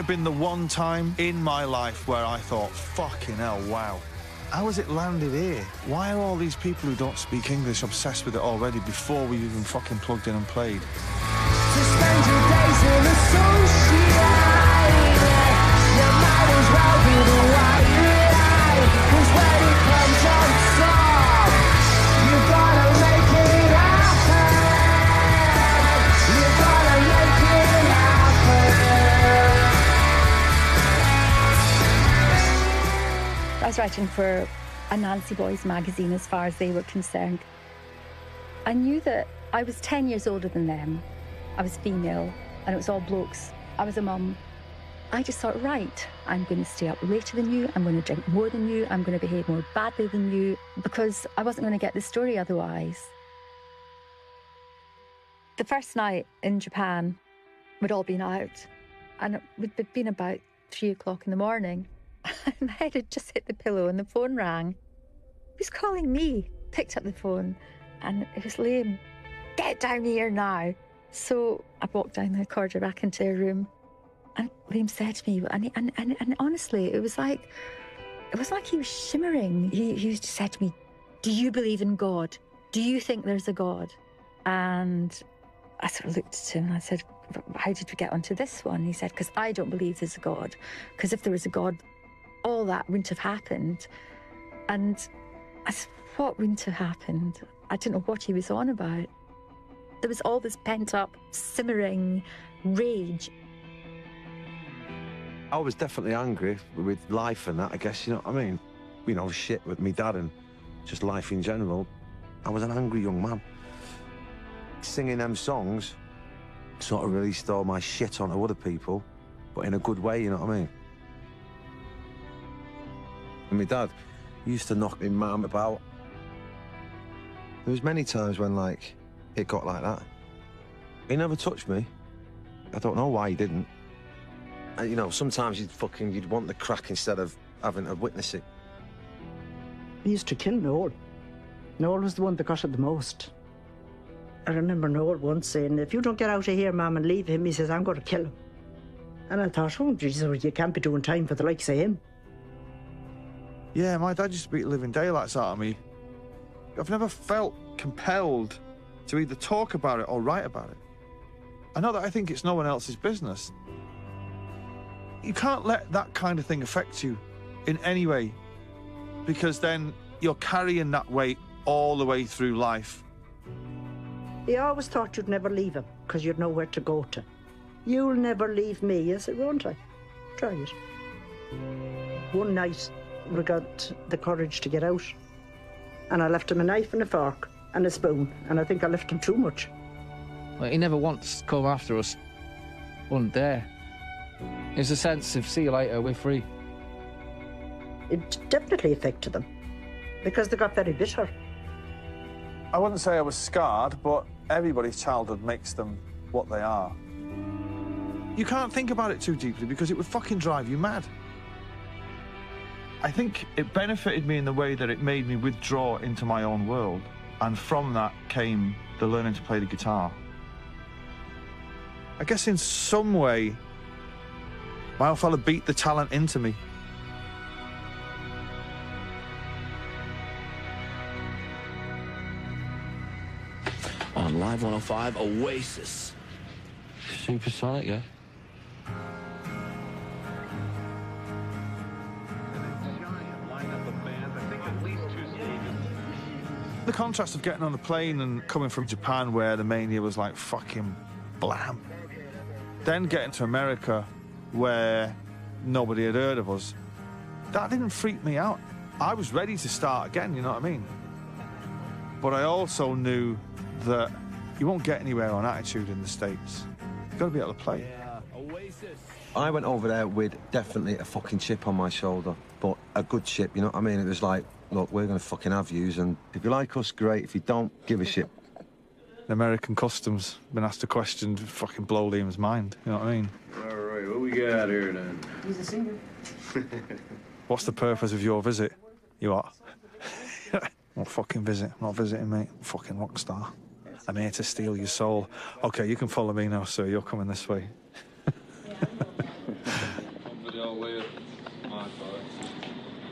Been the one time in my life where I thought, fucking hell, wow. How has it landed here? Why are all these people who don't speak English obsessed with it already before we even fucking plugged in and played? To spend your days in the sunshine, you might as well be the white eye, 'cause when it comes on top, you gotta make it happen. You gotta make it happen. I was writing for a Nancy Boys magazine as far as they were concerned. I knew that I was 10 years older than them. I was female, and it was all blokes. I was a mum. I just thought, right, I'm going to stay up later than you, I'm going to drink more than you, I'm going to behave more badly than you, because I wasn't going to get the story otherwise. The first night in Japan, we'd all been out, and it'd been about 3 o'clock in the morning. My head had just hit the pillow and the phone rang. He was calling me. Picked up the phone and it was Liam. Get down here now. So I walked down the corridor back into a room and Liam said to me, and honestly, it was like he was shimmering. He just said to me, do you believe in God? Do you think there's a God? And I sort of looked at him and I said, how did we get onto this one? He said, because I don't believe there's a God. Because if there was a God, all that wouldn't have happened. And I said, what wouldn't have happened? I didn't know what he was on about. There was all this pent-up, simmering rage. I was definitely angry with life and that, I guess, you know what I mean? You know, shit with me dad and just life in general. I was an angry young man. Singing them songs sort of released all my shit onto other people, but in a good way, you know what I mean? And my dad used to knock my mum about. There was many times when, like, it got like that. He never touched me. I don't know why he didn't. And, you know, sometimes you'd want the crack instead of having to witness it. He used to kill Noel. Noel was the one that got it the most. I remember Noel once saying, if you don't get out of here, Mum, and leave him, he says, I'm going to kill him. And I thought, oh, Jesus, you can't be doing time for the likes of him. Yeah, my dad used to beat living daylights out of me. I've never felt compelled to either talk about it or write about it. I know that I think it's no one else's business. You can't let that kind of thing affect you in any way, because then you're carrying that weight all the way through life. He always thought you'd never leave him because you'd nowhere to go to. You'll never leave me. I said, won't I? Try it. One night, we got the courage to get out, and I left him a knife and a fork and a spoon, and I think I left him too much. Well, he never once come after us. Wasn't there. It was a sense of, see you later, we're free. It definitely affected them, because they got very bitter. I wouldn't say I was scarred, but everybody's childhood makes them what they are. You can't think about it too deeply because it would fucking drive you mad. I think it benefited me in the way that it made me withdraw into my own world, and from that came the learning to play the guitar. I guess in some way, my old fella beat the talent into me. On Live 105, OASIS. Supersonic, yeah. The contrast of getting on a plane and coming from Japan, where the mania was like fucking blam, then getting to America, where nobody had heard of us, that didn't freak me out. I was ready to start again, you know what I mean? But I also knew that you won't get anywhere on attitude in the States. You've got to be able to play. I went over there with definitely a fucking chip on my shoulder, but a good chip, you know what I mean? It was like, look, we're going to fucking have yous, and if you like us, great. If you don't, give a shit. The American customs been asked a question to fucking blow Liam's mind, you know what I mean? All right, what we got here then? He's a singer. What's the purpose of your visit? You what? What fucking visit? I'm not visiting, mate. I'm fucking rock star. I'm here to steal your soul. Okay, you can follow me now, sir. You're coming this way.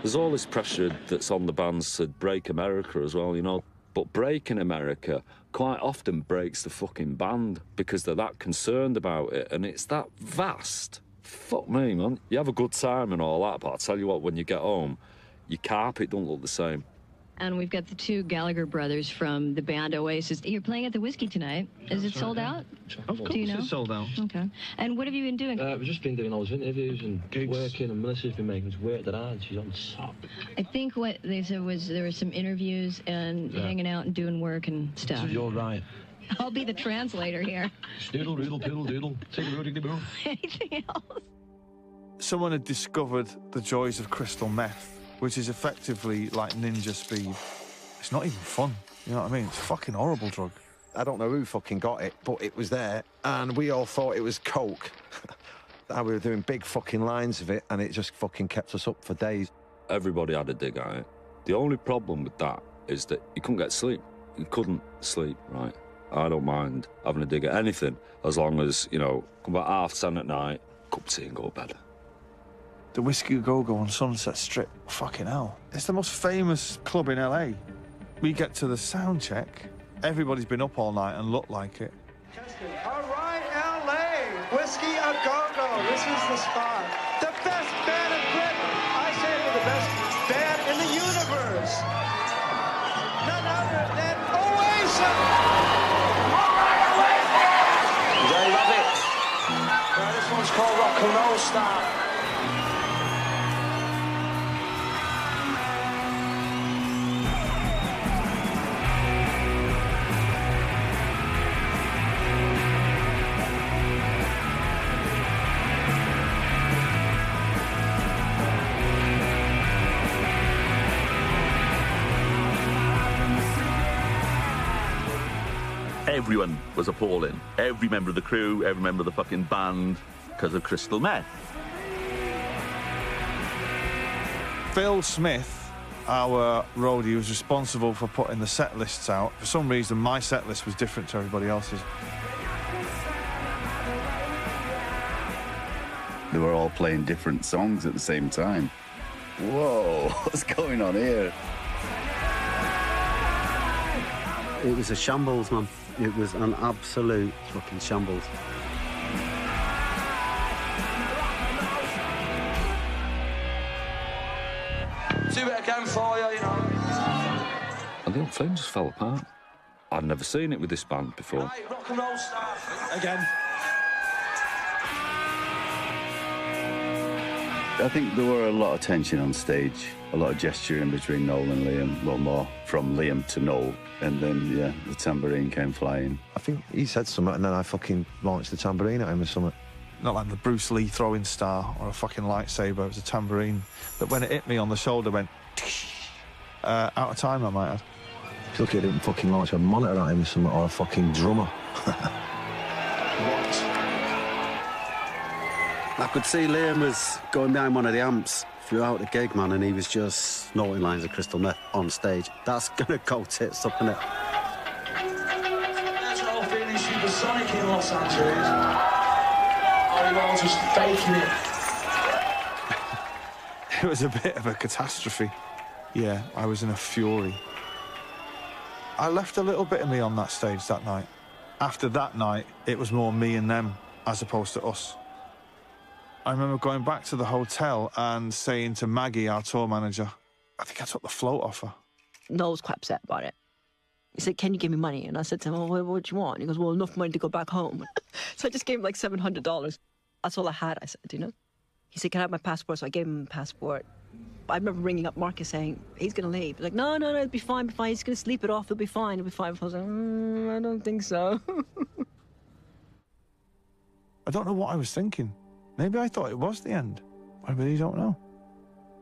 There's all this pressure that's on the bands to break America as well, you know. But breaking America quite often breaks the fucking band because they're that concerned about it, and it's that vast. Fuck me, man. You have a good time and all that, but I'll tell you what, when you get home, your carpet don't look the same. And we've got the two Gallagher brothers from the band Oasis. You're playing at the Whiskey tonight. Is it sold out? Of course, Do you know? it's sold out. Okay. And what have you been doing? We've just been doing loads of interviews and gigs. Working, and Melissa's been making us work that hard. She's on top. I think what they said was there were some interviews and hanging out and doing work and stuff. So you're right. I'll be the translator here. Doodle, doodle, poodle, doodle. Take a root, boo. Anything else? Someone had discovered the joys of crystal meth, which is effectively like ninja speed. It's not even fun, you know what I mean? It's a fucking horrible drug. I don't know who fucking got it, but it was there, and we all thought it was coke. And we were doing big fucking lines of it, and it just fucking kept us up for days. Everybody had a dig at it. The only problem with that is that you couldn't get sleep. You couldn't sleep, right? I don't mind having a dig at anything, as long as, you know, come about 10:30 at night, cup of tea and go to bed. The Whiskey Go-Go on Sunset Strip, fucking hell. It's the most famous club in LA. We get to the sound check, everybody's been up all night and looked like it. All right, LA, Whiskey A Go-Go, this is the spot. The best band in Britain. I say they're the best band in the universe. None other than Oasis. All right, Oasis! Do you love it? This one's called Rock and Roll Star. Everyone was appalling. Every member of the crew, every member of the fucking band, because of crystal meth. Phil Smith, our roadie, was responsible for putting the set lists out. For some reason, my set list was different to everybody else's. They were all playing different songs at the same time. Whoa, what's going on here? It was a shambles, man. It was an absolute fucking shambles. Do it again for you, you know. And the whole thing just fell apart. I'd never seen it with this band before. Right, rock and roll start again. I think there were a lot of tension on stage, a lot of gesturing between Noel and Liam. Well, more from Liam to Noel. And then, yeah, the tambourine came flying. I think he said something, and then I fucking launched the tambourine at him or something. Not like the Bruce Lee throwing star or a fucking lightsaber. It was a tambourine that when it hit me on the shoulder went out of time, I might add. It's lucky I didn't fucking launch a monitor at him or something, or a fucking drummer. I could see Liam was going behind one of the amps throughout the gig, man, and he was just snorting lines of crystal meth on stage. That's gonna go tits up, innit? That's all feeling Supersonic in Los Angeles. Or you all just faking it. It was a bit of a catastrophe. Yeah, I was in a fury. I left a little bit of me on that stage that night. After that night, it was more me and them as opposed to us. I remember going back to the hotel and saying to Maggie, our tour manager, I think I took the float off her. Noel was quite upset about it. He said, can you give me money? And I said to him, well, what do you want? And he goes, well, enough money to go back home. So I just gave him like $700. That's all I had, I said, you know? He said, can I have my passport? So I gave him a passport. I remember ringing up Marcus saying, he's going to leave. He's like, no, it'll be fine, He's going to sleep it off. It'll be fine, it'll be fine. I was like, I don't think so. I don't know what I was thinking. Maybe I thought it was the end. I really don't know.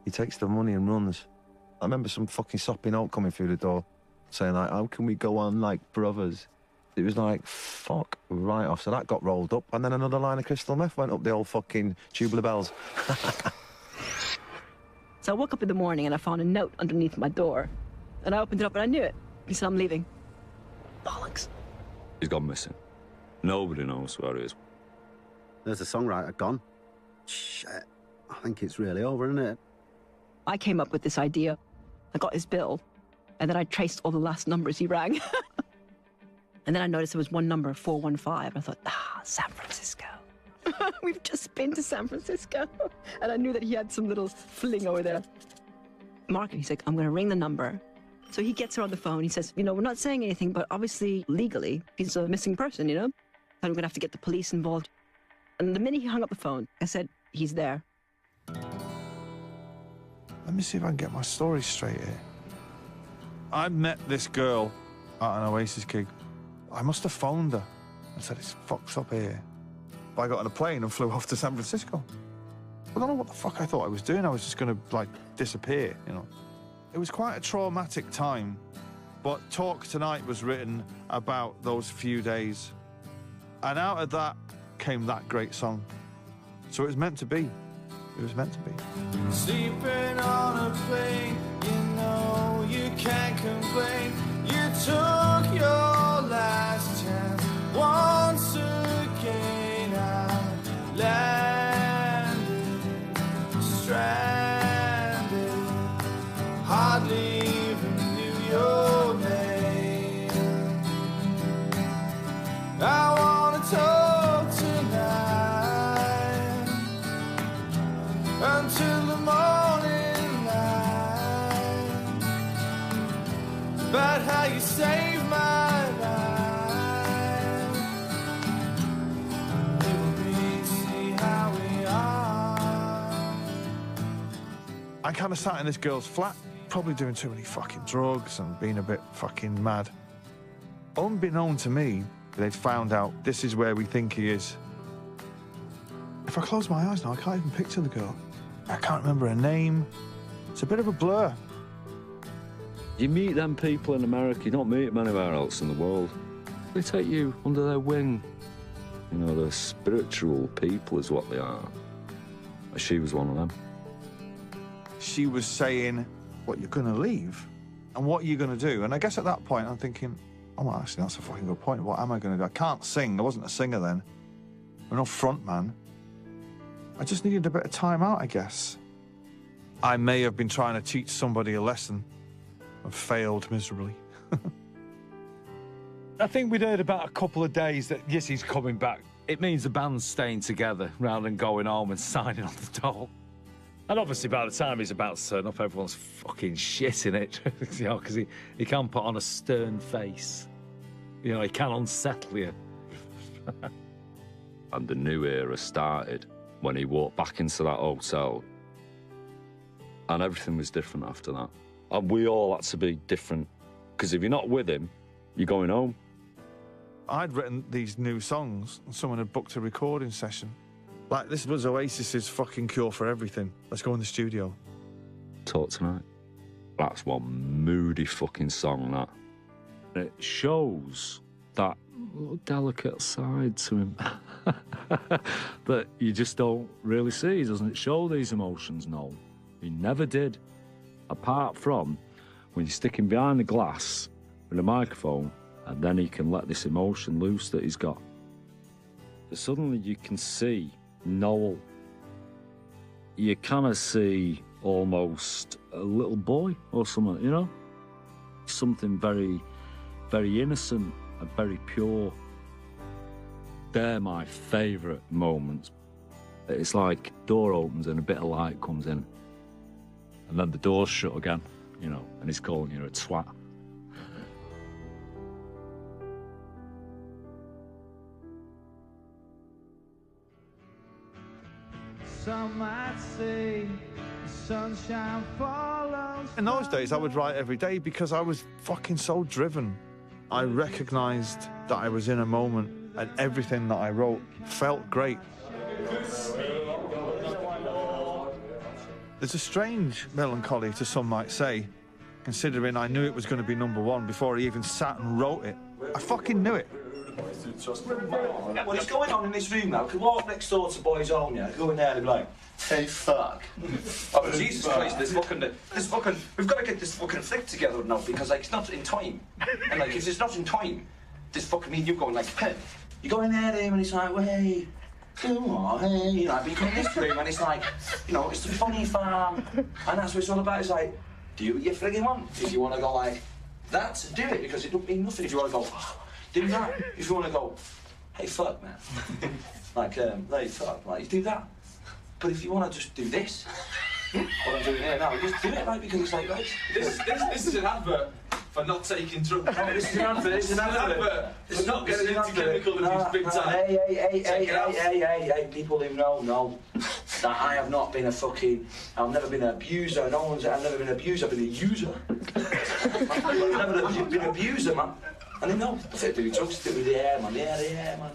He takes the money and runs. I remember some fucking sopping out coming through the door saying, like, how can we go on like brothers? It was like, fuck, right off. So that got rolled up, and then another line of crystal meth went up the old fucking tubular bells. So I woke up in the morning and I found a note underneath my door. And I opened it up and I knew it. He said, I'm leaving. Bollocks. He's gone missing. Nobody knows where he is. There's a songwriter gone. Shit. I think it's really over, isn't it? I came up with this idea. I got his bill, and then I traced all the last numbers he rang. And then I noticed there was one number, 415. I thought, San Francisco. We've just been to San Francisco. And I knew that he had some little fling over there. Mark, he's like, I'm going to ring the number. So he gets her on the phone. He says, we're not saying anything, but obviously, legally, he's a missing person, And I'm going to have to get the police involved. And the minute he hung up the phone, I said, he's there. Let me see if I can get my story straight here. I met this girl at an Oasis gig. I must have phoned her and said, it's fucked up here. But I got on a plane and flew off to San Francisco. I don't know what the fuck I thought I was doing. I was just going to, disappear, It was quite a traumatic time, but Talk Tonight was written about those few days. And out of that came that great song. So it was meant to be. It was meant to be. Sleeping on a plane, you can't complain. You took your last chance once again. I landed, stranded, hardly even knew your name. I wanna talk tonight until the morning light about how you saved my life. Let me see how we are. I kind of sat in this girl's flat, probably doing too many fucking drugs and being a bit fucking mad. Unbeknown to me, they'd found out this is where we think he is. If I close my eyes now, I can't even picture the girl. I can't remember her name. It's a bit of a blur. You meet them people in America, you don't meet them anywhere else in the world. They take you under their wing. They're spiritual people is what they are. She was one of them. She was saying, what, you're going to leave? And what are you going to do? And I guess at that point, I'm thinking, oh, well, actually, that's a fucking good point. What am I going to do? I can't sing. I wasn't a singer then. I'm no front man. I just needed a bit of time out, I guess. I may have been trying to teach somebody a lesson and failed miserably. I think we'd heard about a couple of days that, yes, he's coming back. It means the band's staying together rather than going home and signing on the dole. And obviously by the time he's about to turn up, everyone's fucking shitting it, you know, because he can put on a stern face. You know, he can unsettle you. And the new era started when he walked back into that hotel. And everything was different after that. And we all had to be different. Because if you're not with him, you're going home. I'd written these new songs and someone had booked a recording session. Like, this was Oasis's fucking cure for everything. Let's go in the studio. Talk Tonight. That's one moody fucking song, that. It shows that little delicate side to him that you just don't really see. He doesn't show these emotions, no. He never did. Apart from when you stick him behind the glass with a microphone and then he can let this emotion loose that he's got. But suddenly you can see Noel. You kind of see almost a little boy or something, you know? Something very, very innocent and very pure. They're my favourite moments. It's like door opens and a bit of light comes in. And then the door's shut again, you know, and he's calling you a twat. Some might say the sunshine follows. In those days, I would write every day because I was fucking so driven. I recognised that I was in a moment and everything that I wrote felt great. There's a strange melancholy, to some might say, considering I knew it was going to be #1 before he even sat and wrote it. I fucking knew it. What is going on in this room now? Can walk next door to Boys Own, yeah? Go in there and be like, hey, fuck. Oh, Jesus Christ, this fucking, we've got to get this fucking flick together now because, like, it's not in time. And, like, if it's not in time, this fucking mean you going, like, hey, you go in there to him and he's like, well, hey, oh, hey, you know, but you come in this room and it's like, you know, it's the funny farm. And that's what it's all about. It's like, do what you friggin' want. If you want to go like that, do it because it don't mean nothing. If you want to go, do that. If you want to go, hey, fuck, man. Like, hey, fuck, like, you do that. But if you want to just do this, what I'm doing here now, just do it, right? Because it's like, right. This is an advert for not taking drugs. Oh, this is an advert, this is an advert. It's not getting into chemical abuse big time. Hey, people who know that I have not been a fucking, I've never been an abuser. I've never been an abuser, I've been a user. I've never been an abuser, man. And they know, if they do drugs, do it with the air, man. Yeah, the air, man.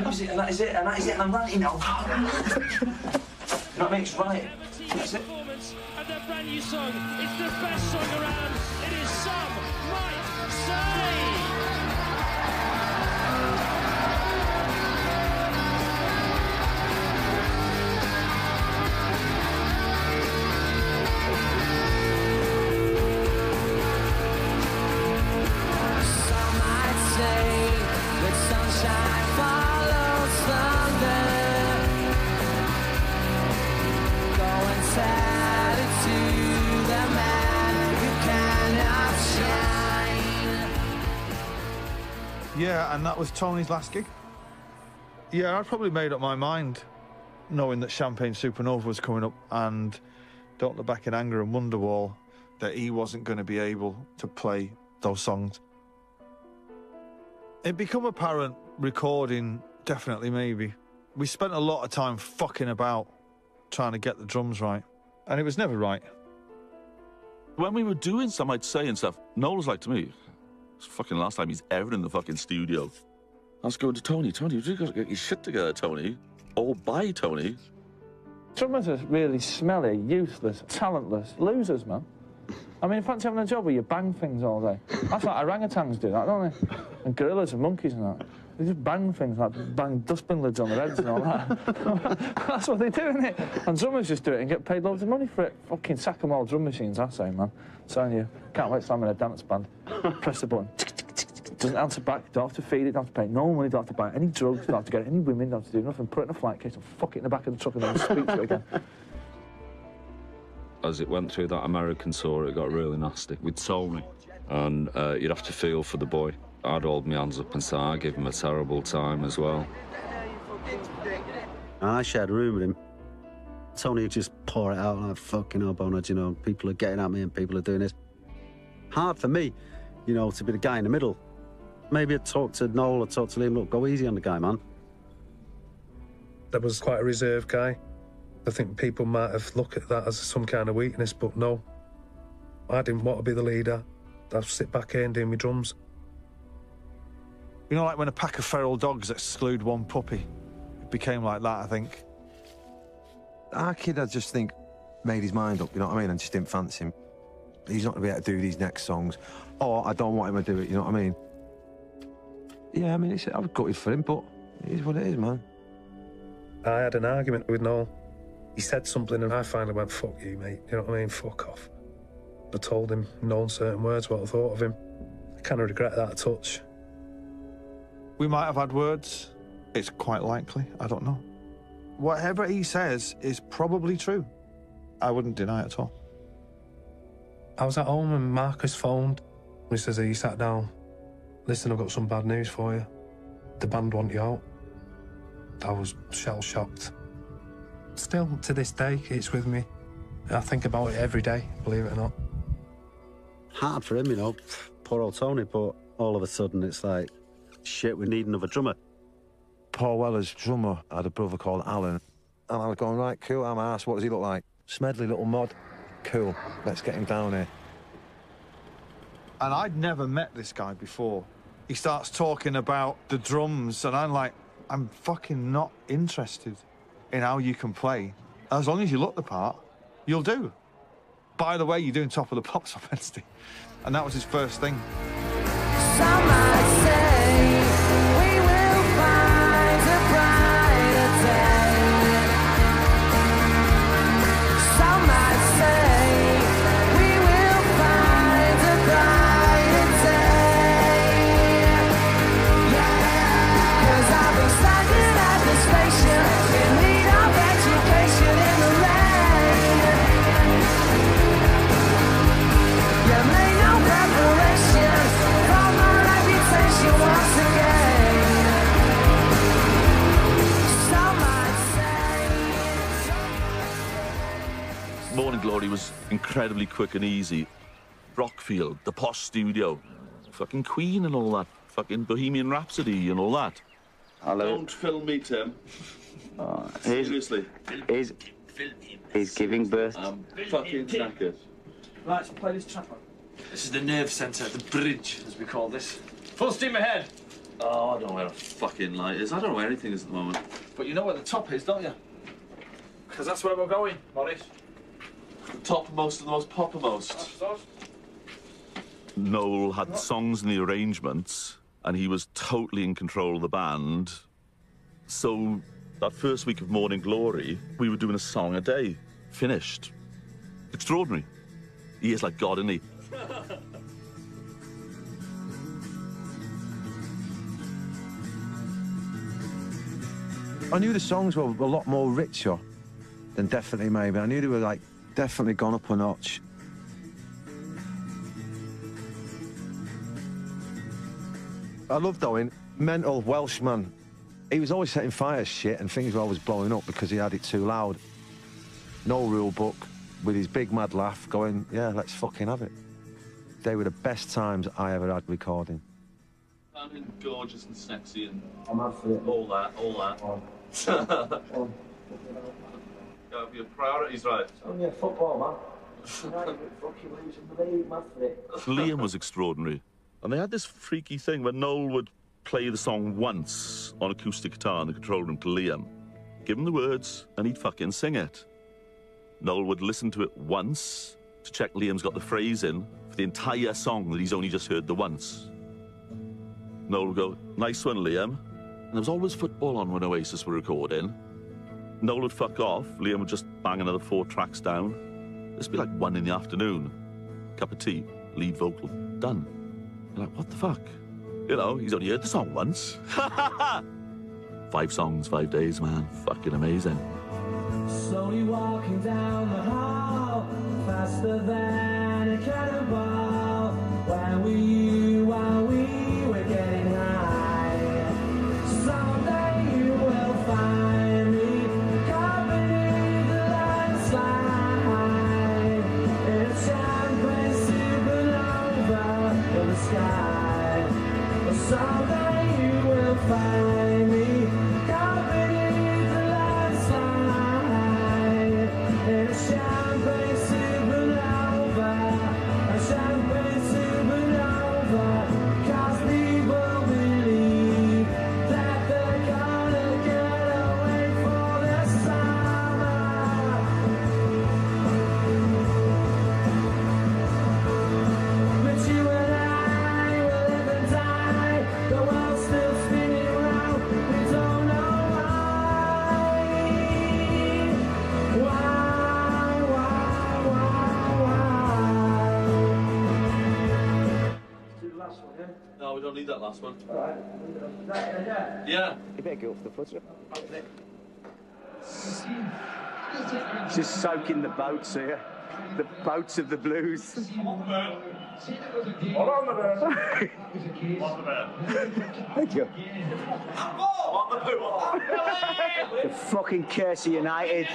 Music, and that is it, and I'm ranting now. You know what I mean? It's right. That's it. And their brand new song, it's the best song around. It is Some Might Say. Yeah, and that was Tony's last gig. Yeah, I'd probably made up my mind knowing that Champagne Supernova was coming up and Don't Look Back in Anger and Wonderwall, that he wasn't going to be able to play those songs. It became apparent recording, definitely, maybe. We spent a lot of time fucking about trying to get the drums right, and it was never right. When we were doing Some Might Say and stuff, Noel was like to me, it's fucking last time he's ever in the fucking studio. I was going to Tony, you've got to get your shit together, Tony. Or bye, Tony. Drummers are really smelly, useless, talentless losers, man. I mean, fancy having a job where you bang things all day. That's like orangutans do that, don't they? And gorillas and monkeys and that. They just bang things, like bang dustbin lids on their heads and all that. That's what they do, isn't it? And drummers just do it and get paid loads of money for it. Fucking sack 'em all drum machines, I say, man. I'm telling you, can't wait till I'm in a dance band. Press the button. Doesn't answer back, don't have to feed it, don't have to pay no money, don't have to buy any drugs, don't have to get any women, don't have to do nothing, put it in a flight case and fuck it in the back of the truck and then speak to it again. As it went through that American tour, it got really nasty with Tony. and you'd have to feel for the boy. I'd hold my hands up and say I give him a terrible time as well. I shared a room with him. Tony would just pour it out like, fucking hell, Bonard, you know, people are getting at me and people are doing this. Hard for me, you know, to be the guy in the middle. Maybe I'd talk to Noel or talk to Liam, look, go easy on the guy, man. There was quite a reserved guy. I think people might have looked at that as some kind of weakness, but no. I didn't want to be the leader. I'd sit back here and do my drums. You know, like when a pack of feral dogs exclude one puppy? It became like that, I think. Our kid, I just think, made his mind up, you know what I mean, and just didn't fancy him. He's not going to be able to do these next songs, or I don't want him to do it, you know what I mean? Yeah, I mean, I was gutted for him, but it is what it is, man. I had an argument with Noel. He said something and I finally went, fuck you, mate, you know what I mean, fuck off. I told him in no uncertain words what I thought of him. I kind of regret that a touch. We might have had words. It's quite likely, I don't know. Whatever he says is probably true. I wouldn't deny it at all. I was at home and Marcus phoned. He says, he sat down. Listen, I've got some bad news for you. The band want you out. I was shell-shocked. Still, to this day, it's with me. I think about it every day, believe it or not. Hard for him, you know, poor old Tony, but all of a sudden it's like, shit, we need another drummer. Paul Weller's drummer had a brother called Alan, and I was going, right, cool, I'm asked, what does he look like? Smedley little mod. Cool, let's get him down here. And I'd never met this guy before. He starts talking about the drums, and I'm like, I'm fucking not interested in how you can play. As long as you look the part, you'll do. By the way, you're doing Top of the Pops on Wednesday. And that was his first thing. Some might say we will find a brighter day. Some might say we will find a brighter day. Yeah, 'cause I've been standing at the station in need of education in the rain. You made no preparation for my reputation once again. Some might say. Morning Glory was incredibly quick and easy. Rockfield, the Posh Studio, fucking Queen and all that, fucking Bohemian Rhapsody and all that. Hello. Don't film me, Tim. Seriously. He's giving birth. I'm fucking knackered. Right, let's play this track. This is the nerve centre, the bridge, as we call this. Full steam ahead. Oh, I don't know where a fucking light is. I don't know where anything is at the moment. But you know where the top is, don't you? Because that's where we're going, Maurice. The topmost and the most poppermost. Noel had songs in the arrangements, and he was totally in control of the band. So that first week of Morning Glory, we were doing a song a day. Finished. Extraordinary. He is like God, isn't he? I knew the songs were a lot more richer than Definitely Maybe. I knew they were, like, definitely gone up a notch. I loved Owen, mental Welshman. He was always setting fires shit and things were always blowing up because he had it too loud. No rule book, with his big mad laugh going, yeah, let's fucking have it. They were the best times I ever had recording. Sounding gorgeous and sexy and I'm up for it. all that. Gotta be your priorities, right? It's only a football, man. You're fucking losing the league, man, for it. Liam was extraordinary. And they had this freaky thing where Noel would play the song once on acoustic guitar in the control room to Liam, give him the words, and he'd fucking sing it. Noel would listen to it once to check Liam's got the phrase in for the entire song that he's only just heard the once. Noel would go, nice one, Liam. And there was always football on when Oasis were recording. Noel would fuck off, Liam would just bang another 4 tracks down. This would be like 1 in the afternoon. Cup of tea, lead vocal, done. You're like, what the fuck? You know, he's only heard the song once. 5 songs, 5 days, man. Fucking amazing. Slowly walking down the hall, faster than a cannonball. When while we were getting high. Someday you will find me caught beneath the landslide in a champagne supernova in the sky. Someday you will find me caught beneath the landslide in a champagne supernova, a champagne supernova. 'Cause people believe that they're gonna get away for the summer. But you and I will live and die. The world's still spinning round. We don't know why. Do the last one, yeah? No, we don't need that last one. All right. Yeah. You better get off the footer. Just soaking the boats here. The boats of the blues. Hold on, man. Thank you. The fucking curse of United.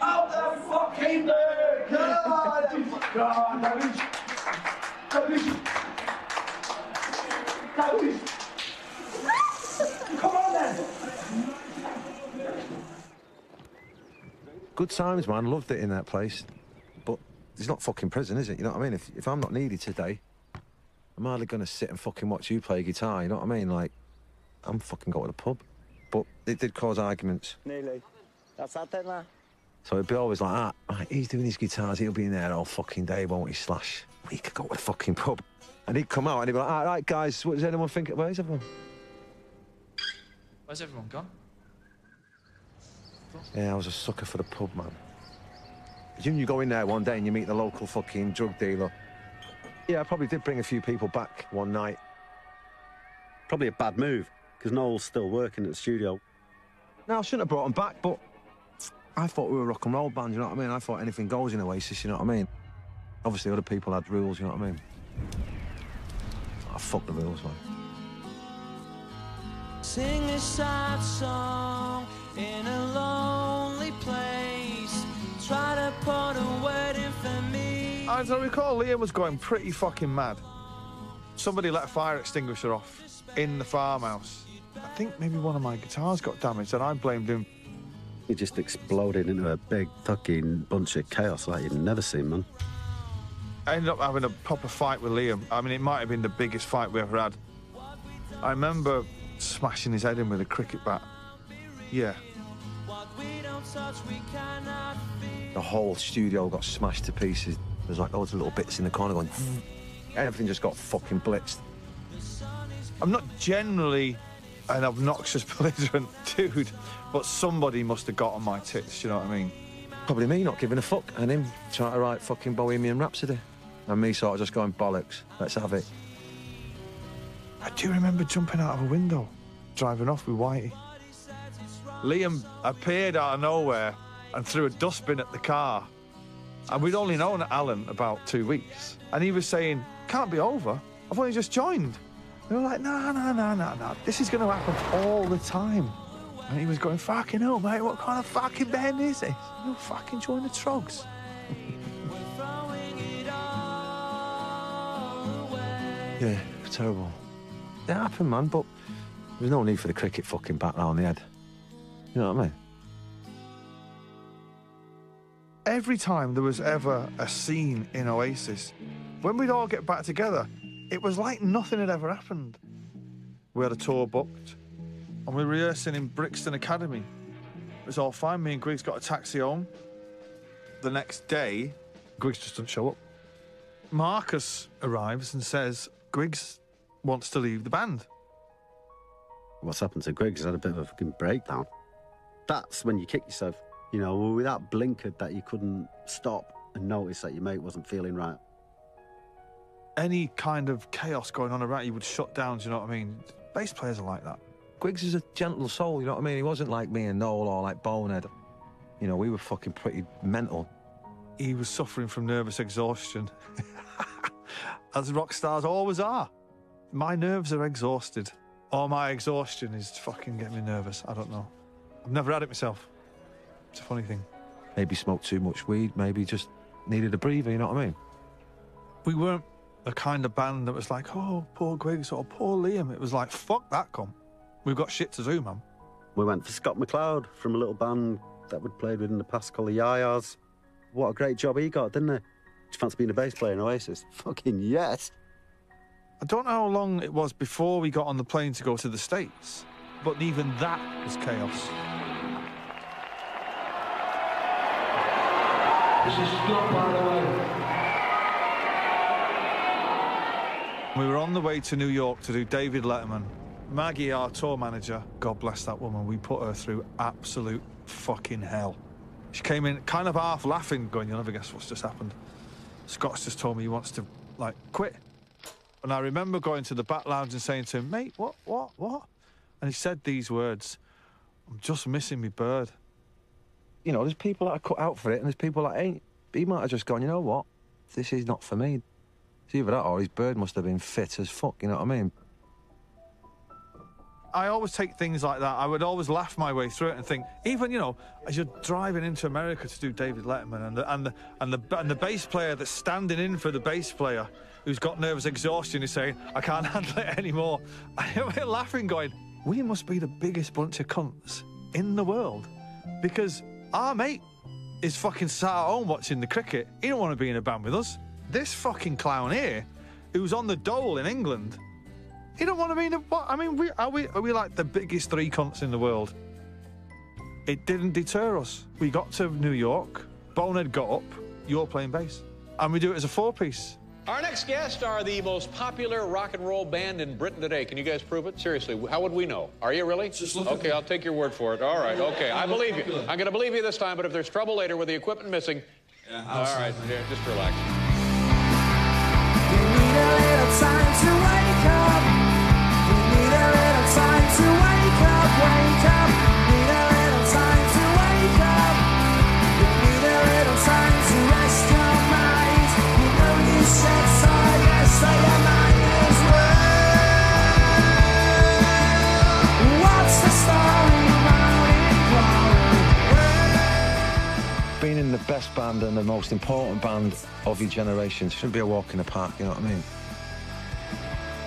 Out the fucking bird! Come on, Davies! Come on, then! Good times, man. Loved it in that place. But it's not fucking prison, is it? You know what I mean? If I'm not needed today, I'm hardly going to sit and fucking watch you play guitar, you know what I mean? Like, I'm fucking going to the pub. But it did cause arguments. Nearly. That's that then, man. So it'd be always like that. Right, he's doing his guitars, he'll be in there all fucking day, won't he, Slash? We could go to the fucking pub. And he'd come out and he'd be like, all right, guys, what does anyone think? Where's everyone? Where's everyone gone? Yeah, I was a sucker for the pub, man. You go in there one day and you meet the local fucking drug dealer. Yeah, I probably did bring a few people back one night. Probably a bad move, because Noel's still working at the studio. No, I shouldn't have brought them back, but I thought we were a rock and roll band, you know what I mean? I thought anything goes in Oasis, you know what I mean? Obviously, other people had rules, you know what I mean? I fuck the rules, man. Sing a sad song in a lonely place. Try to put a wedding for me. As I recall, Liam was going pretty fucking mad. Somebody let a fire extinguisher off in the farmhouse. I think maybe one of my guitars got damaged and I blamed him. He just exploded into a big fucking bunch of chaos like you'd never seen, man. I ended up having a proper fight with Liam. I mean, it might have been the biggest fight we ever had. I remember smashing his head in with a cricket bat. Yeah. The whole studio got smashed to pieces. There's like loads of little bits in the corner going... Everything just got fucking blitzed. I'm not generally an obnoxious, belligerent dude, but somebody must have got on my tits, you know what I mean? Probably me not giving a fuck, and him trying to write fucking Bohemian Rhapsody. And me sort of just going, bollocks, let's have it. I do remember jumping out of a window, driving off with Whitey. Liam appeared out of nowhere and threw a dustbin at the car. And we'd only known Alan about 2 weeks. And he was saying, can't be over, I've only just joined. We were like, no, this is going to happen all the time. And he was going, fucking hell, mate, what kind of fucking band is this? You'll fucking join the Trogs. Yeah, terrible. It happened, man, but there's no need for the cricket fucking bat round the head. You know what I mean? Every time there was ever a scene in Oasis, when we'd all get back together, it was like nothing had ever happened. We had a tour booked, and we were rehearsing in Brixton Academy. It was all fine. Me and Griggs got a taxi home. The next day, Griggs just doesn't show up. Marcus arrives and says, Griggs wants to leave the band. What's happened to Griggs? He's had a bit of a fucking breakdown. That's when you kick yourself. You know, we were that blinkered that you couldn't stop and notice that your mate wasn't feeling right. Any kind of chaos going on around you would shut down, do you know what I mean? Bass players are like that. Griggs is a gentle soul, you know what I mean? He wasn't like me and Noel or like Bonehead. You know, we were fucking pretty mental. He was suffering from nervous exhaustion. As rock stars always are. My nerves are exhausted. Or my exhaustion is fucking getting me nervous. I don't know. I've never had it myself. It's a funny thing. Maybe smoked too much weed, maybe just needed a breather, you know what I mean? We weren't the kind of band that was like, oh, poor Griggs or poor Liam. It was like, fuck that cunt. We've got shit to do, man. We went for Scott McLeod from a little band that we'd played with in the past called the Yayas. What a great job he got, didn't he? Do you fancy being a bass player in Oasis? Fucking yes. I don't know how long it was before we got on the plane to go to the States, but even that was chaos. This is Scott, by the way. We were on the way to New York to do David Letterman. Maggie, our tour manager, God bless that woman, we put her through absolute fucking hell. She came in kind of half laughing, going, you'll never guess what's just happened. Scott's just told me he wants to, like, quit. And I remember going to the back lounge and saying to him, mate, what? And he said these words, I'm just missing me bird. You know, there's people that are cut out for it and there's people that ain't. He might have just gone, you know what? This is not for me. It's either that or his bird must have been fit as fuck, you know what I mean? I always take things like that. I would always laugh my way through it and think, even, you know, as you're driving into America to do David Letterman and the bass player that's standing in for the bass player who's got nervous exhaustion is saying, I can't handle it anymore. We're laughing going, we must be the biggest bunch of cunts in the world because our mate is fucking sat at home watching the cricket. He don't want to be in a band with us. This fucking clown here, who's on the dole in England, he don't want to be in a... I mean, are we like the biggest three cunts in the world? It didn't deter us. We got to New York, Bonehead got up, you're playing bass, and we do it as a four-piece. Our next guests are the most popular rock and roll band in Britain today. Can you guys prove it? Seriously, how would we know? Are you really? Okay, I'll take your word for it. All right, okay, I believe you. I'm going to believe you this time, but if there's trouble later with the equipment missing... Yeah, all right, yeah, just relax. You need a little time to wake up. You need a little time to wake up, wake up. Need a little time to wake up. You need a little time to rest your mind. You know you said sorry, yes, so your mind is well. What's the story about it? Being in the best band and the most important band of your generation shouldn't be a walk in the park, you know what I mean?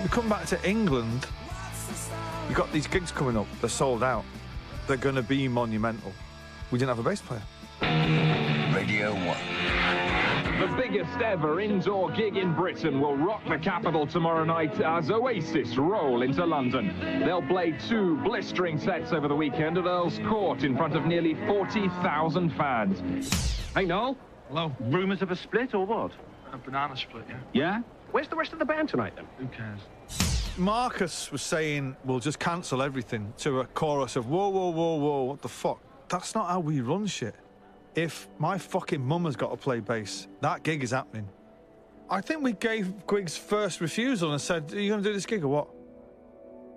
We come back to England, you've got these gigs coming up, they're sold out. They're going to be monumental. We didn't have a bass player. Radio 1. The biggest ever indoor gig in Britain will rock the capital tomorrow night as Oasis roll into London. They'll play 2 blistering sets over the weekend at Earl's Court in front of nearly 40,000 fans. Hey, Noel. Hello. Rumours of a split or what? A banana split, yeah. Yeah? Where's the rest of the band tonight, then? Who cares? Marcus was saying, we'll just cancel everything, to a chorus of, whoa, whoa, whoa, whoa, what the fuck? That's not how we run shit. If my fucking mum has got to play bass, that gig is happening. I think we gave Griggs first refusal and said, are you going to do this gig or what?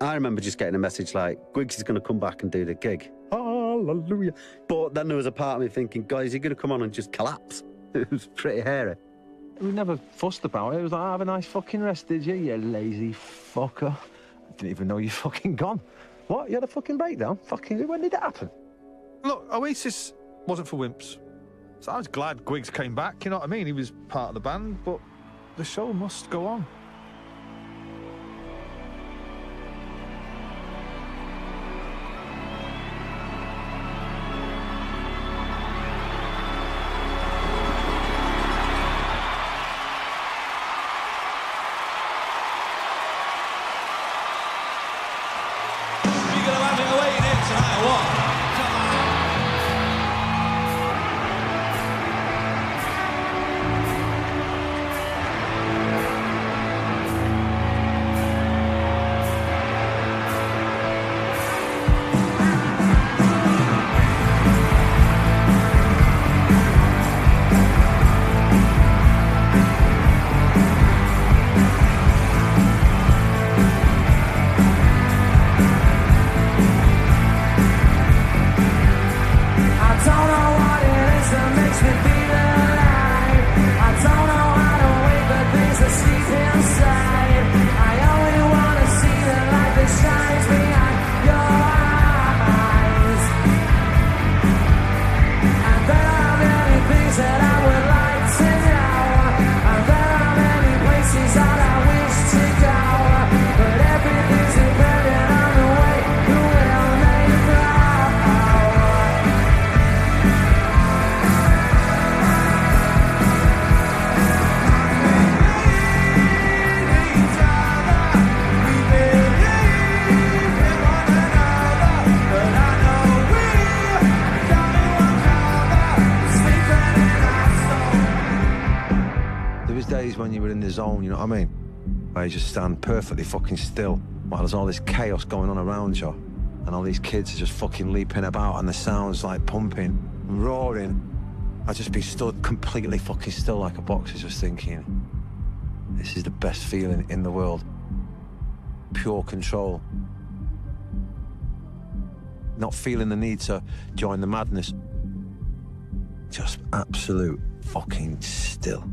I remember just getting a message like, Griggs is going to come back and do the gig. Hallelujah. But then there was a part of me thinking, guys, you're going to come on and just collapse. It was pretty hairy. We never fussed about it. It was like, have a nice fucking rest, did you lazy fucker? I didn't even know you fucking gone. What, you had a fucking breakdown? Fucking, when did it happen? Look, Oasis wasn't for wimps. So I was glad Griggs came back, you know what I mean? He was part of the band, but the show must go on. days when you were in the zone, you know what I mean? Where you just stand perfectly fucking still while there's all this chaos going on around you, and all these kids are just fucking leaping about, and the sound's like pumping, roaring. I'd just be stood completely fucking still like a boxer, just thinking, this is the best feeling in the world. Pure control. Not feeling the need to join the madness. Just absolute fucking still.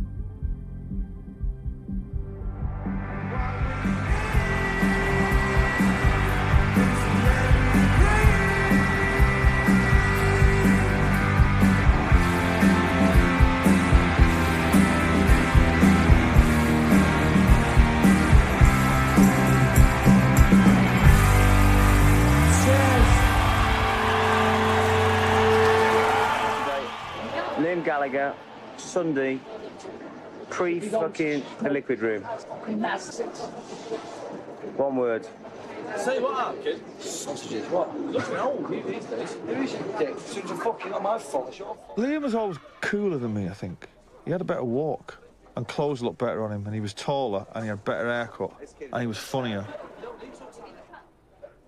Liam Gallagher, Sunday, pre-fucking the Liquid Room. One word. Say what up, kid? Sausages, what? Looking old, you these days. Who's your dick? As soon as I'm fucking on my fault, sure. Liam was always cooler than me, I think. He had a better walk, and clothes looked better on him, and he was taller, and he had a better haircut, and he was funnier.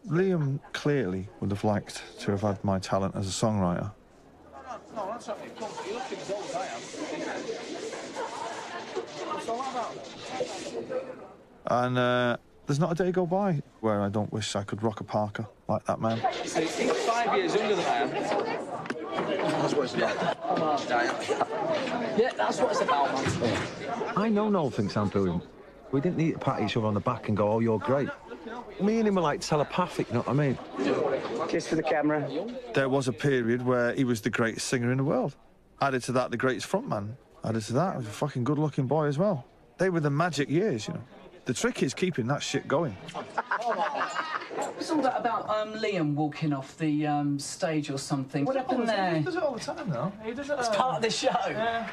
Liam clearly would have liked to have had my talent as a songwriter. No, that's not me. You look as old as I am. What's all that about? And there's not a day go by where I don't wish I could rock a parka like that man. He's 5 years younger than I am. That's what it's about. Come on, Diane. Yeah, that's what it's about, man. I know Noel thinks I'm brilliant. We didn't need to pat each other on the back and go, oh, you're great. Me and him were like telepathic, you know what I mean? Kiss for the camera. There was a period where he was the greatest singer in the world. Added to that, the greatest frontman. Added to that, he was a fucking good-looking boy as well. They were the magic years, you know. The trick is keeping that shit going. What was all that about Liam walking off the stage or something? What happened there? He does it all the time, though. He does it. It's part of the show. Yeah.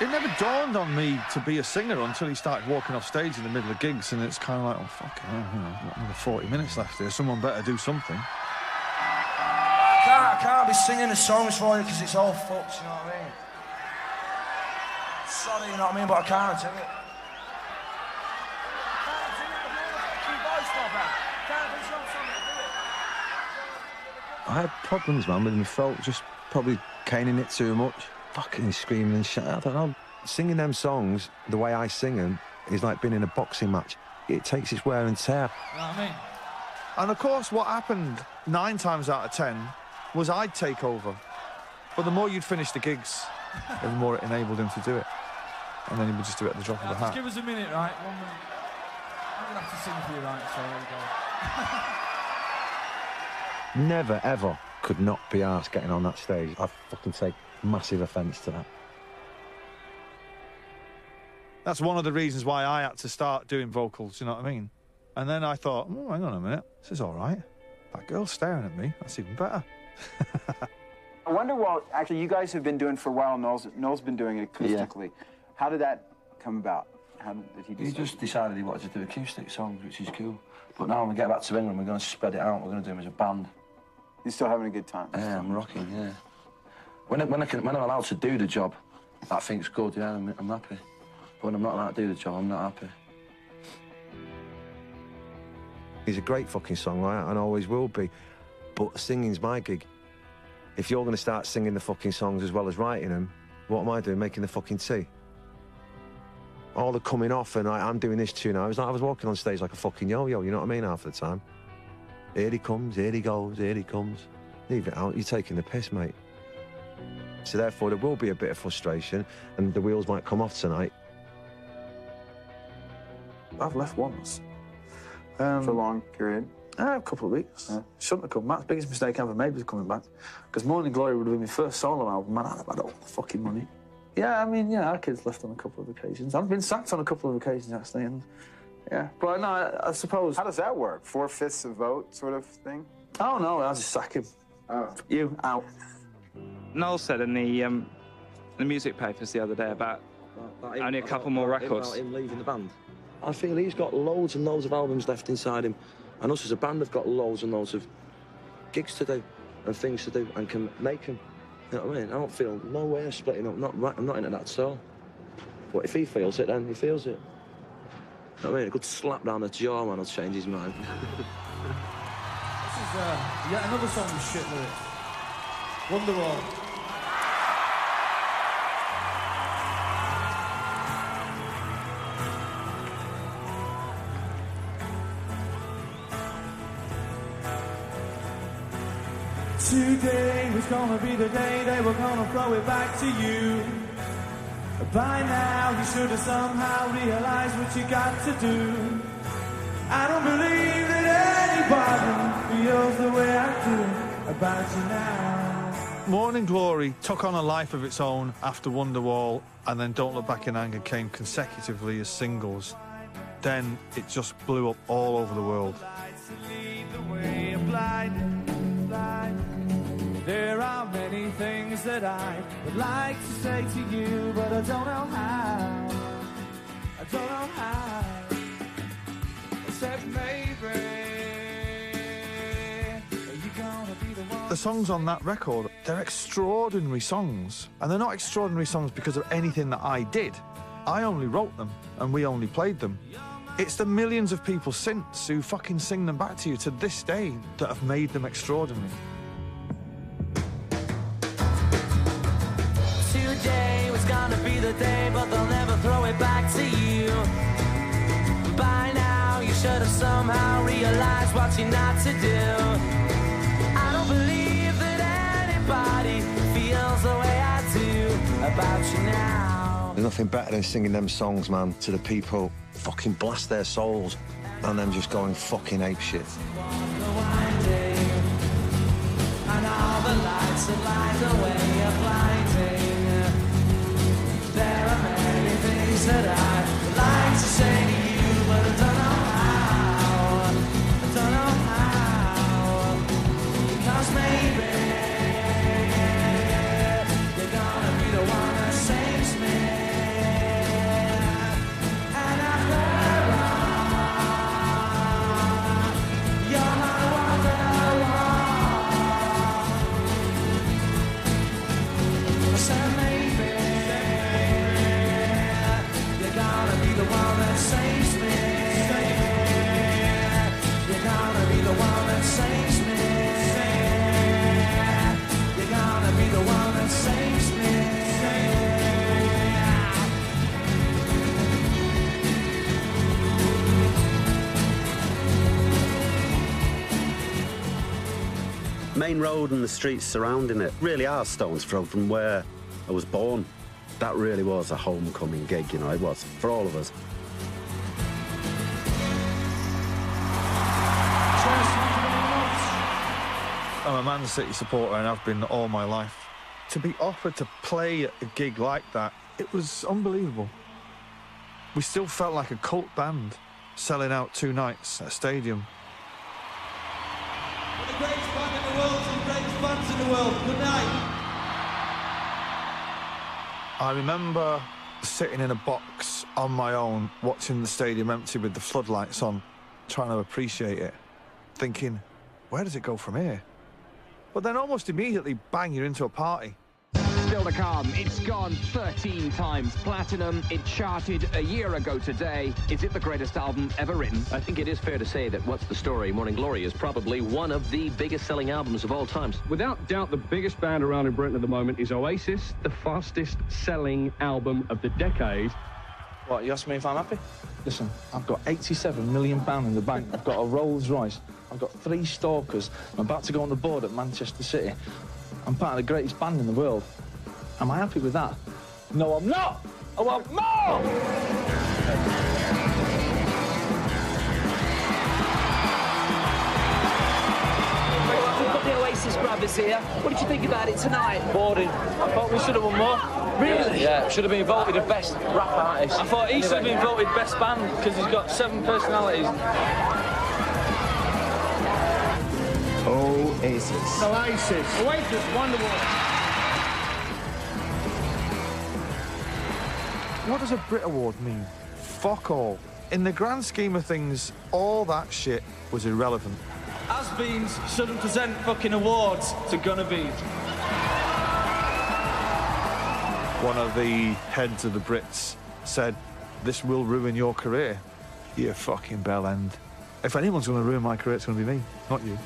It never dawned on me to be a singer until he started walking off stage in the middle of gigs, and it's kind of like, oh, fucking hell, you know, I've got another 40 minutes left here. Someone better do something. I can't be singing the songs for you because it's all fucked, you know what I mean? Sorry, you know what I mean, but I can't sing it. I had problems, man, with my throat, just probably caning it too much. Fucking screaming and shit. I don't know. Singing them songs the way I sing them is like being in a boxing match. It takes its wear and tear. You know what I mean? And of course, what happened 9 times out of 10 was I'd take over. But the more you'd finish the gigs, the more it enabled him to do it. And then he would just do it at the drop of the hat. Just give us a minute, right? 1 minute. I'm going to have to sing for you, right? So there we go. Never, ever could not be arsed getting on that stage. I fucking take massive offence to that. That's one of the reasons why I had to start doing vocals, you know what I mean? And then I thought, oh, hang on a minute, this is all right. That girl's staring at me, that's even better. I wonder what, actually, you guys have been doing for a while. Noel's been doing it acoustically. Yeah. How did that come about? How did he decide? He just decided he wanted to do acoustic songs, which is cool. But now when we get back to England, we're going to spread it out. We're going to do them as a band. You're still having a good time? Yeah, I'm rocking, yeah. When I'm allowed to do the job, I think's good, yeah, I'm happy. But when I'm not allowed to do the job, I'm not happy. He's a great fucking songwriter and always will be, but singing's my gig. If you're going to start singing the fucking songs as well as writing them, what am I doing, making the fucking tea? All the coming off and I'm doing this tune. I was walking on stage like a fucking yo-yo, you know what I mean, half the time. Here he comes, here he goes, here he comes. Leave it out, you're taking the piss, mate. So therefore there will be a bit of frustration and the wheels might come off tonight. I've left once. For a long period? A couple of weeks. Yeah. Shouldn't have come back. The biggest mistake I ever made was coming back. Because Morning Glory would have been my first solo album, and I'd have had all the fucking money. Yeah, I mean, yeah, our kids left on a couple of occasions. I've been sacked on a couple of occasions, actually, and yeah. But no, I suppose... How does that work? 4/5 a vote sort of thing? Oh, no, I'll just sack him. Oh. You, out. Noel said in the music papers the other day about only a couple more records. About him leaving the band. I feel he's got loads and loads of albums left inside him, and us as a band have got loads and loads of gigs to do and things to do and can make them. You know what I mean? I don't feel no way of splitting up. I'm not into that at all. But if he feels it, then he feels it. You know what I mean? A good slap down the jaw, man, will change his mind. This is yet another song with shit lyrics. Wonderwall. Today was gonna be the day they were gonna throw it back to you. By now you should have somehow realized what you got to do. I don't believe that anybody feels the way I do about you now. Morning Glory took on a life of its own after Wonderwall, and then Don't Look Back in Anger came consecutively as singles. Then it just blew up all over the world. There are many things that I would like to say to you, but I don't know how. I don't know how. Except maybe you're gonna be the one. The songs on that record, they're extraordinary songs. And they're not extraordinary songs because of anything that I did. I only wrote them, and we only played them. It's the millions of people since who fucking sing them back to you to this day that have made them extraordinary. Today was gonna be the day, but they'll never throw it back to you. By now, you should have somehow realized what you're not to do. I don't believe that anybody feels the way I do about you now. There's nothing better than singing them songs, man, to the people, fucking blast their souls, and them just going fucking apeshit. And all the lights that light the way are blinding. There are many things that I'd like to say to you, but I don't know how. I don't know how. Because maybe you're gonna be the one that saves me. And after all, you're my wonderwall. I said maybe you're gonna be the one that saves me. You're gonna be the one that saves me. You're gonna be the one that saves me. Main Road and the streets surrounding it really are stone's throw from where I was born. That really was a homecoming gig, you know, it was, for all of us. I'm a Man City supporter and I've been all my life. To be offered to play a gig like that, it was unbelievable. We still felt like a cult band, selling out 2 nights at a stadium. The greatest band in the world, the greatest bands in the world. Good night. I remember sitting in a box on my own, watching the stadium empty with the floodlights on, trying to appreciate it, thinking, where does it go from here? But then almost immediately, bang, you're into a party. Still to come, it's gone 13 times platinum. It charted a year ago today. Is it the greatest album ever written? I think it is fair to say that What's the Story, Morning Glory, is probably one of the biggest selling albums of all times. Without doubt, the biggest band around in Britain at the moment is Oasis, the fastest selling album of the decade. What, you ask me if I'm happy? Listen, I've got £87 million in the bank. I've got a Rolls Royce. I've got 3 stalkers. I'm about to go on the board at Manchester City. I'm part of the greatest band in the world. Am I happy with that? No, I'm not! I want more! We've got the Oasis brothers here. What did you think about it tonight? Boring. I thought we should have won more. Really? Yeah, should have been voted the best rap artist. I thought he should have been voted best band because he's got 7 personalities. Oasis. Oasis. Oasis, wonderful. What does a Brit Award mean? Fuck all. In the grand scheme of things, all that shit was irrelevant. Has-beens shouldn't present fucking awards to gonna-bees. One of the heads of the Brits said, "This will ruin your career." You fucking bell end. If anyone's going to ruin my career, it's going to be me, not you.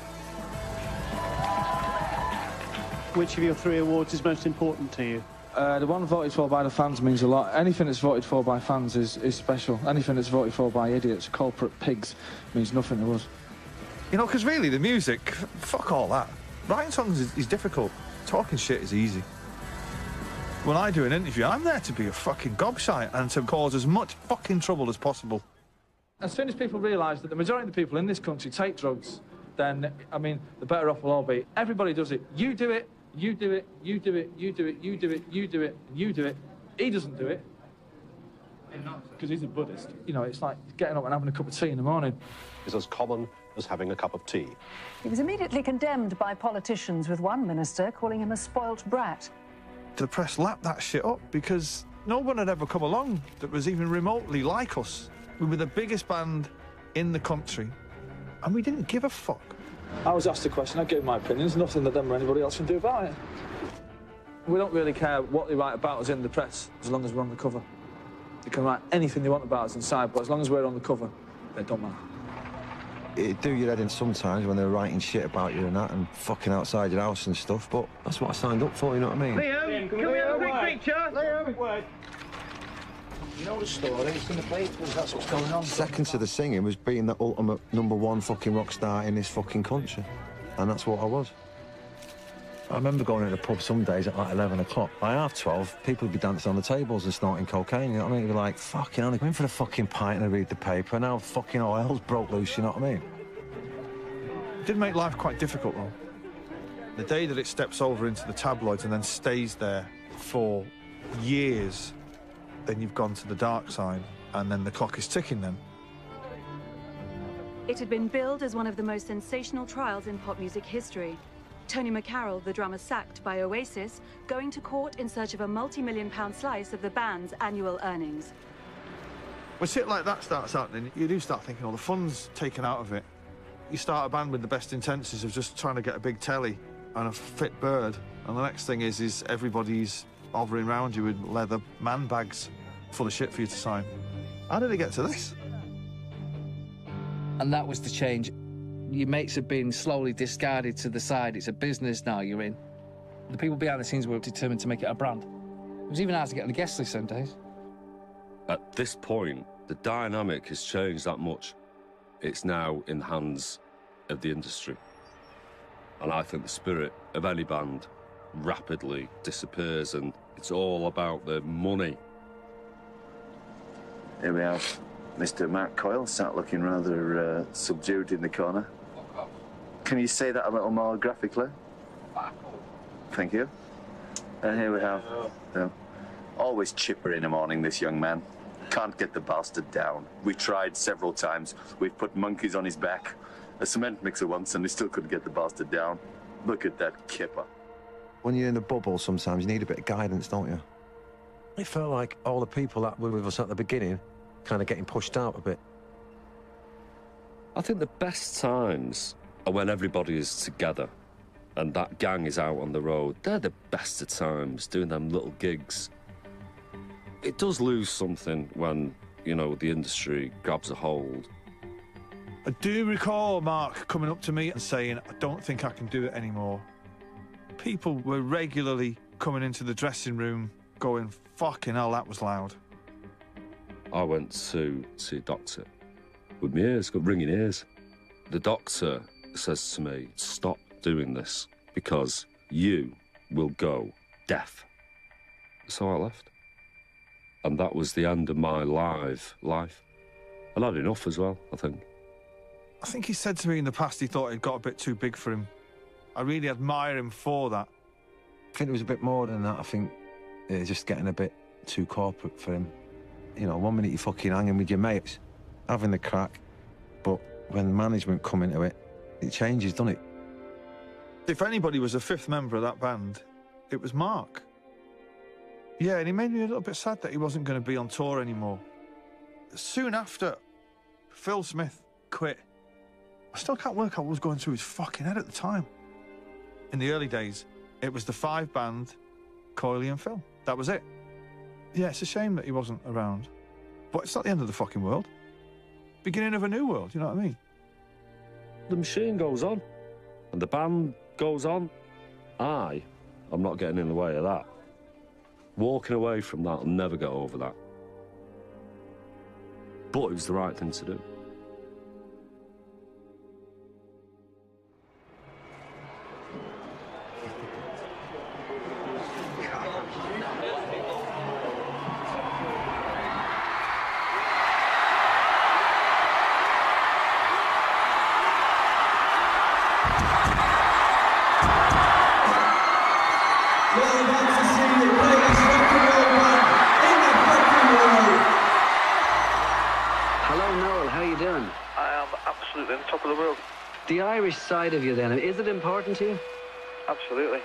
Which of your 3 awards is most important to you? The one voted for by the fans means a lot. Anything that's voted for by fans is special. Anything that's voted for by idiots, corporate pigs, means nothing to us. You know, because really, the music, fuck all that. Writing songs is difficult. Talking shit is easy. When I do an interview, I'm there to be a fucking gobshite and to cause as much fucking trouble as possible. As soon as people realise that the majority of the people in this country take drugs, then, I mean, the better off we'll all be. Everybody does it. You do it, you do it, you do it, you do it, you do it, you do it, and you do it. He doesn't do it. Because he's a Buddhist. You know, it's like getting up and having a cup of tea in the morning. Is as common as having a cup of tea. He was immediately condemned by politicians, with one minister calling him a spoilt brat. The press lapped that shit up because no one had ever come along that was even remotely like us. We were the biggest band in the country, and we didn't give a fuck. I was asked a question, I gave my opinion. There's nothing that them or anybody else can do about it. We don't really care what they write about us in the press, as long as we're on the cover. They can write anything they want about us inside, but as long as we're on the cover, they don't matter. It'd do your head in sometimes when they're writing shit about you and that, and fucking outside your house and stuff, but that's what I signed up for, you know what I mean? Liam, can we have a big picture? Liam! You know the story, it's in the papers, that's what's going on. Second to the singing was being the ultimate #1 fucking rock star in this fucking country, and that's what I was. I remember going to the pub some days at like 11 o'clock. By 12:30, people would be dancing on the tables and snorting cocaine, you know what I mean? You'd be like, fucking hell, they're going for the fucking pint and I read the paper, and now fucking all hell's broke loose, you know what I mean? It did make life quite difficult, though. The day that it steps over into the tabloids and then stays there for years, then you've gone to the dark side, and then the clock is ticking then. It had been billed as one of the most sensational trials in pop music history. Tony McCarroll, the drummer sacked by Oasis, going to court in search of a multi-million-pound slice of the band's annual earnings. When shit like that starts happening, you do start thinking, oh, the fun's taken out of it. You start a band with the best intentions of just trying to get a big telly and a fit bird, and the next thing is everybody's hovering around you with leather man bags full of shit for you to sign. How did it get to this? And that was the change. Your mates have been slowly discarded to the side. It's a business now you're in. The people behind the scenes were determined to make it a brand. It was even hard to get on the guest list some days. At this point, the dynamic has changed that much. It's now in the hands of the industry. And I think the spirit of any band rapidly disappears, and it's all about the money. Here we have Mr. Mark Coyle, sat looking rather subdued in the corner. Can you say that a little more graphically? Thank you. And here we have... always chipper in the morning, this young man. Can't get the bastard down. We tried several times. We've put monkeys on his back, a cement mixer once, and we still couldn't get the bastard down. Look at that kipper. When you're in a bubble, sometimes you need a bit of guidance, don't you? It felt like all the people that were with us at the beginning kind of getting pushed out a bit. I think the best times are when everybody is together and that gang is out on the road. They're the best of times, doing them little gigs. It does lose something when, you know, the industry grabs a hold. I do recall Mark coming up to me and saying, I don't think I can do it anymore. People were regularly coming into the dressing room going, fucking hell, that was loud. I went to see a doctor with my ears, got ringing ears. The doctor says to me, stop doing this because you will go deaf. So I left. And that was the end of my live life. I'd had enough as well, I think. I think he said to me in the past he thought it got a bit too big for him. I really admire him for that. I think it was a bit more than that. I think it's just getting a bit too corporate for him. You know, one minute you're fucking hanging with your mates, having the crack, but when management come into it, it changes, doesn't it? If anybody was a fifth member of that band, it was Mark. Yeah, and he made me a little bit sad that he wasn't going to be on tour anymore. Soon after, Phil Smith quit. I still can't work out what was going through his fucking head at the time. In the early days, it was the 5 band, Coyle and Phil. That was it. Yeah, it's a shame that he wasn't around. But it's not the end of the fucking world. Beginning of a new world, you know what I mean? The machine goes on, and the band goes on. I'm not getting in the way of that. Walking away from that, I'll never get over that. But it was the right thing to do. The Irish side of you, then, is it important to you? Absolutely.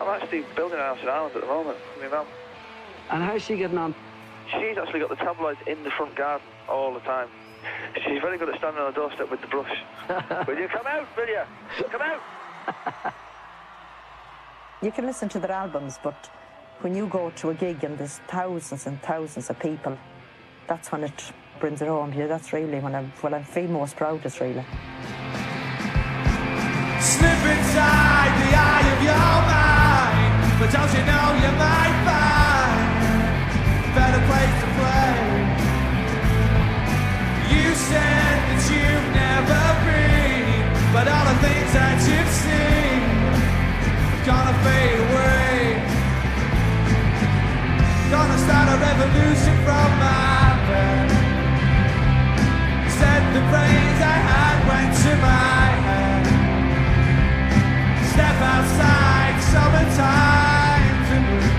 I'm actually building a house in Ireland at the moment with my mum. And how's she getting on? She's actually got the tabloids in the front garden all the time. She's very good at standing on the doorstep with the brush. Will you come out, will you? Come out! You can listen to their albums, but when you go to a gig and there's thousands and thousands of people, that's when it brings it home to you. That's really when I feel most proudest, really. Slip inside the eye of your mind, but don't you know you might find a better place to play? You said that you've never been, but all the things that you've seen are gonna fade away. Gonna start a revolution from my bed. Said the brains I had went to my head. Step outside, summertime to move.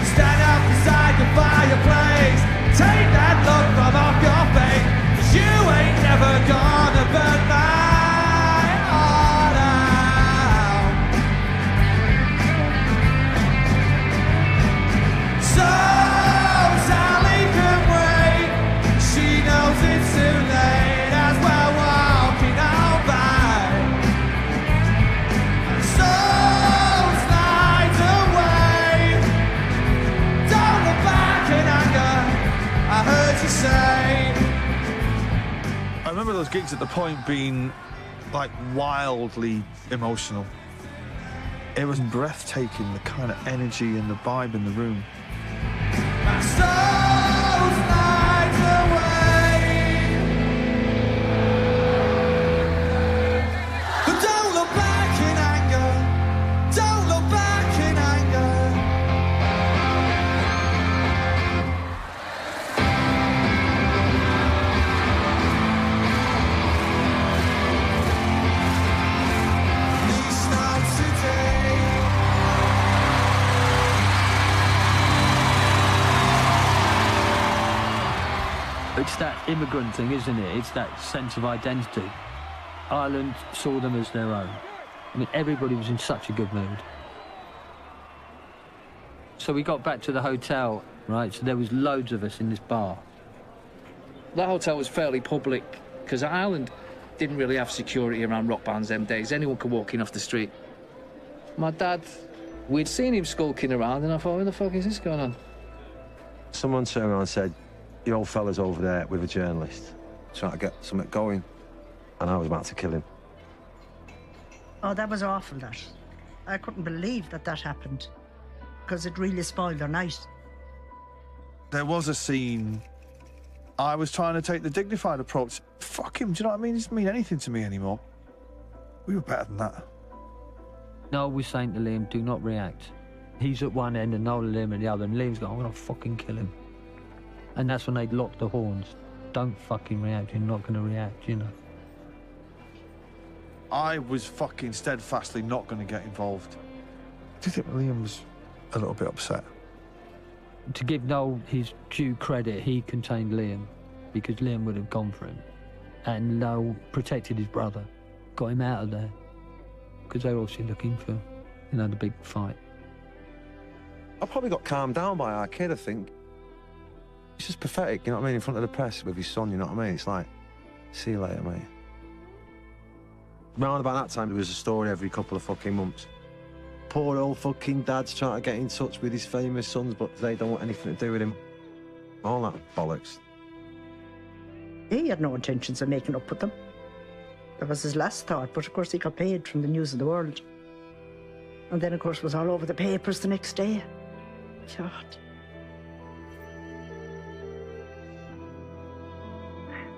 Stand up beside the fireplace. Take that look from off your face. 'Cause you ain't never gonna burn my heart out. So Sally can wait. She knows it's too late as we're walking on by. I remember those gigs at the Point being like wildly emotional. It was breathtaking, the kind of energy and the vibe in the room. My soul's nights away. But don't look back in anger. Don't look back in anger. It's not today. It's that immigrant thing, isn't it? It's that sense of identity. Ireland saw them as their own. I mean, everybody was in such a good mood. So we got back to the hotel, right? So there was loads of us in this bar. That hotel was fairly public, because Ireland didn't really have security around rock bands them days. Anyone could walk in off the street. My dad, we'd seen him skulking around, and I thought, where the fuck is this going on? Someone turned around and said, "The old fella's over there with a journalist, trying to get something going." And I was about to kill him. Oh, that was awful, that. I couldn't believe that that happened, because it really spoiled their night. There was a scene. I was trying to take the dignified approach. Fuck him, do you know what I mean? It doesn't mean anything to me anymore. We were better than that. Noel was saying to Liam, do not react. He's at one end and Noel and Liam at the other, and Liam's going, I'm going to fucking kill him. And that's when they'd lock the horns. Don't fucking react, you're not going to react, you know. I was fucking steadfastly not going to get involved. Do you think Liam was a little bit upset? To give Noel his due credit, he contained Liam, because Liam would have gone for him. And Noel protected his brother, got him out of there, because they were obviously looking for, you know, the big fight. I probably got calmed down by our kid, I think. It's just pathetic, you know what I mean, in front of the press with his son, you know what I mean? It's like, see you later, mate. Round about that time, there was a story every couple of fucking months. poor old fucking dad's trying to get in touch with his famous sons, but they don't want anything to do with him. All that bollocks. He had no intentions of making up with them. That was his last thought, but of course he got paid from the News of the World. And then, of course, it was all over the papers the next day. God.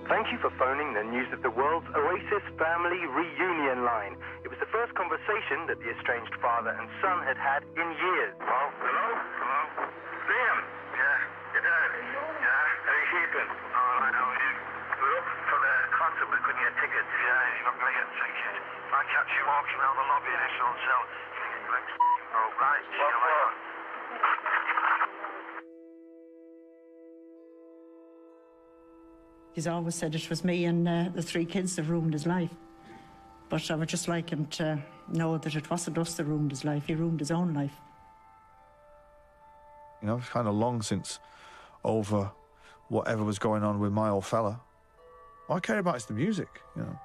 Thank you for phoning the News of the World's OASIS Family Reunion line. It was the first conversation that the estranged father and son had in years. Hello? Hello? Liam? Yeah? Your dad? Yeah? How are you keeping? All right, how are you? We're up for the concert, we couldn't get tickets. Yeah, you're not going to get tickets. I catch you walking around the lobby in this hotel. You're like, oh, right, see you later. He's always said it was me and the three kids that ruined his life. But I would just like him to know that it wasn't us that ruined his life. He ruined his own life. You know, it's kind of long since over whatever was going on with my old fella. All I care about is the music, you know.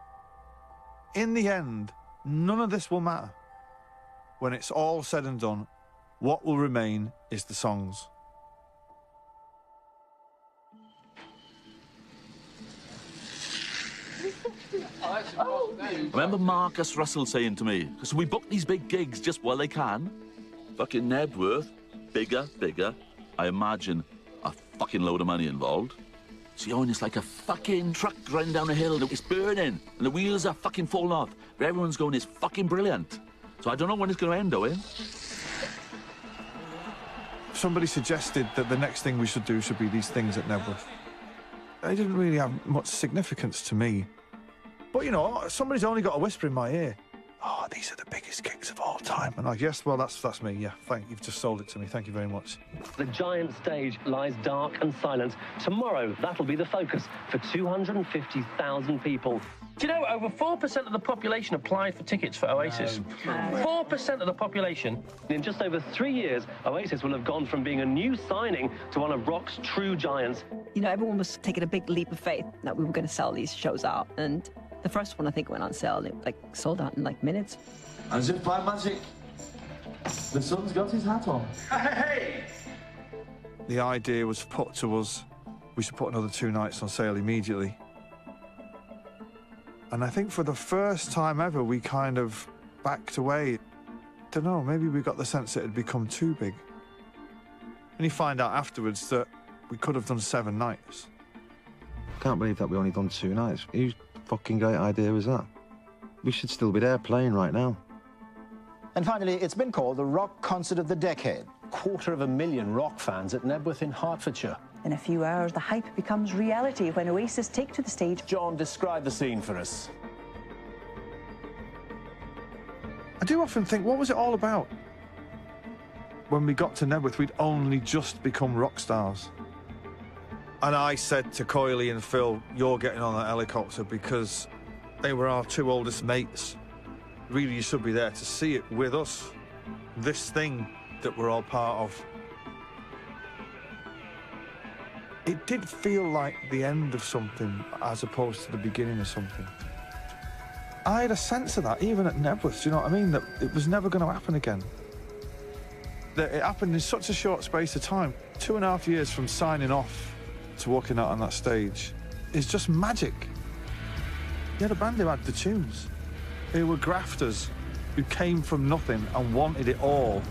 In the end, none of this will matter. When it's all said and done, what will remain is the songs. I remember Marcus Russell saying to me, because we book these big gigs just while they can. Fucking Nebworth, bigger. I imagine a fucking load of money involved. So you know, and it's like a fucking truck running down a hill. It's burning, and the wheels are fucking falling off. But everyone's going, it's fucking brilliant. So I don't know when it's going to end, Owen. Somebody suggested that the next thing we should do should be these things at Nebworth. They didn't really have much significance to me. But, you know, somebody's only got a whisper in my ear. Oh, these are the biggest gigs of all time. And like, yes, well, that's me, yeah. You've just sold it to me. Thank you very much. The giant stage lies dark and silent. Tomorrow, that'll be the focus for 250,000 people. Do you know, over 4% of the population applied for tickets for Oasis? 4% of the population. In just over 3 years, Oasis will have gone from being a new signing to one of rock's true giants. You know, everyone was taking a big leap of faith that we were going to sell these shows out. And the first one, I think, went on sale and it, sold out in, minutes. As if by magic, the son's got his hat on. Hey! The idea was put to us, we should put another 2 nights on sale immediately. And I think for the first time ever, we kind of backed away. Don't know, maybe we got the sense that it had become too big. And you find out afterwards that we could have done 7 nights. Can't believe that we only done 2 nights. Whose fucking great idea was that? We should still be there playing right now. And finally, it's been called the Rock Concert of the Decade. 250,000 rock fans at Nebworth in Hertfordshire. In a few hours, the hype becomes reality when Oasis take to the stage. John, describe the scene for us. I do often think, what was it all about? When we got to Nebworth, we'd only just become rock stars. And I said to Coyley and Phil, you're getting on that helicopter because they were our 2 oldest mates. Really, you should be there to see it with us. This thing that we're all part of. It did feel like the end of something as opposed to the beginning of something. I had a sense of that, even at Nebworth, do you know what I mean? That it was never going to happen again. That it happened in such a short space of time. 2.5 years from signing off to walking out on that stage is just magic. You had a band who had the tunes. They were grafters who came from nothing and wanted it all.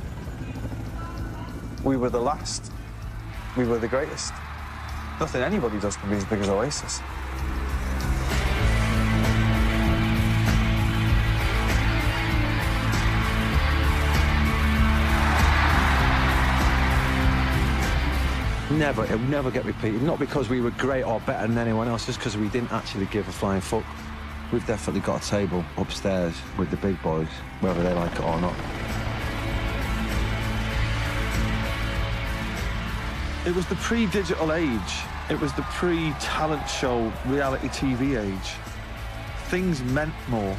We were the last. We were the greatest. Nothing anybody does can be as big as Oasis. It would never get repeated. Not because we were great or better than anyone else, just because we didn't actually give a flying fuck. We've definitely got a table upstairs with the big boys, whether they like it or not. It was the pre-digital age. It was the pre-talent show, reality TV age. Things meant more.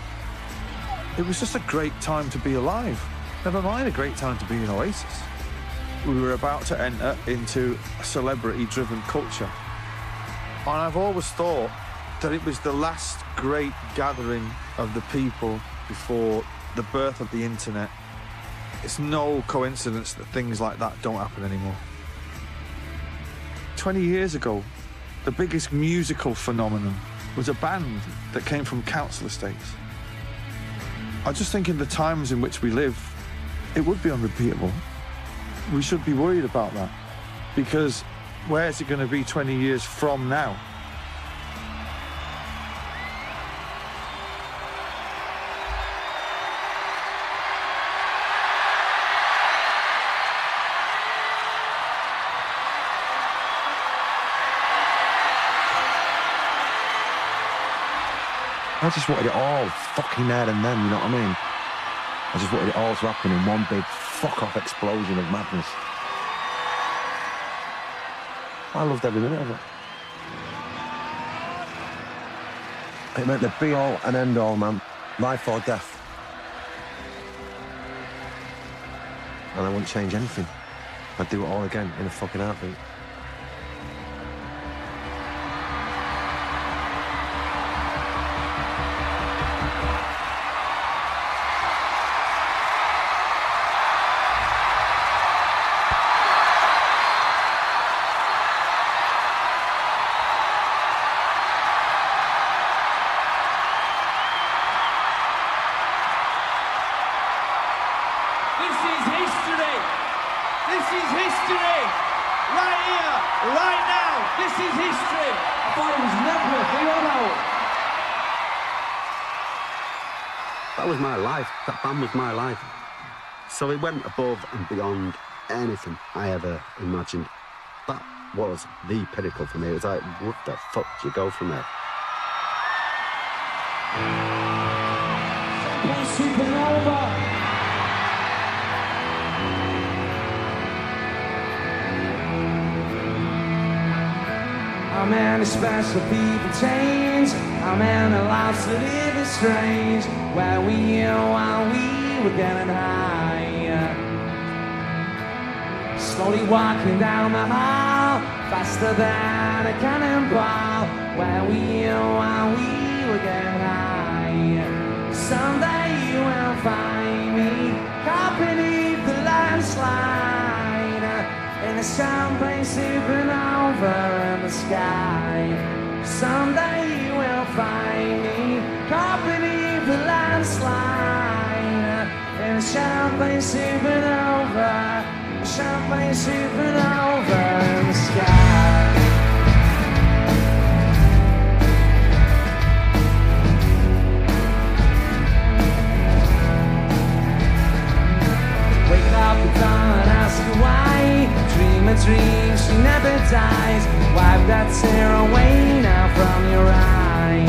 It was just a great time to be alive. Never mind a great time to be in Oasis. We were about to enter into a celebrity-driven culture. And I've always thought that it was the last great gathering of the people before the birth of the internet. It's no coincidence that things like that don't happen anymore. 20 years ago, the biggest musical phenomenon was a band that came from council estates. I just think in the times in which we live, it would be unrepeatable. We should be worried about that, because where is it going to be 20 years from now? I just wanted it all fucking there and then, you know what I mean? I just wanted it all to happen in one big fuck-off explosion of madness. I loved every minute of it. It meant the be-all and end-all, man. Life or death. And I wouldn't change anything. I'd do it all again in a fucking heartbeat. That was my life. That band was my life. So it went above and beyond anything I ever imagined. That was the pinnacle for me. It was like, what the fuck do you go from there? Supernova. How many special people change? How many lives to live is strange? Where were you while we were getting high? Slowly walking down the hall, faster than a cannonball. Where were you while we were getting high? Someday you will find me caught beneath the landslide in a champagne supernova in the sky. Someday you will find me caught beneath the landslide in a champagne supernova, a champagne supernova in the sky. Wake up at dawn and ask her why. Dream a dream, she never dies. Wipe that tear away now from your eye.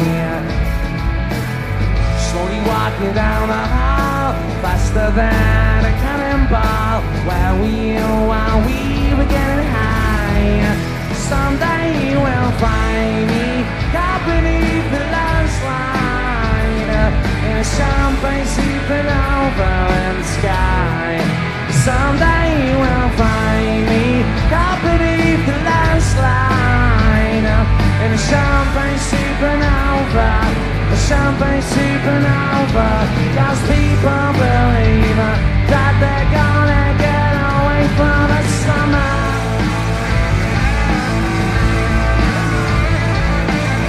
Slowly walking down the hall, faster than a cannonball. Where were you while we were getting high? Someday you will find me caught beneath the landslide in a champagne supernova in the sky. Someday you will find me caught beneath the landslide in a champagne supernova, a champagne supernova. 'Cause people believe that they're gonna get away from the summer.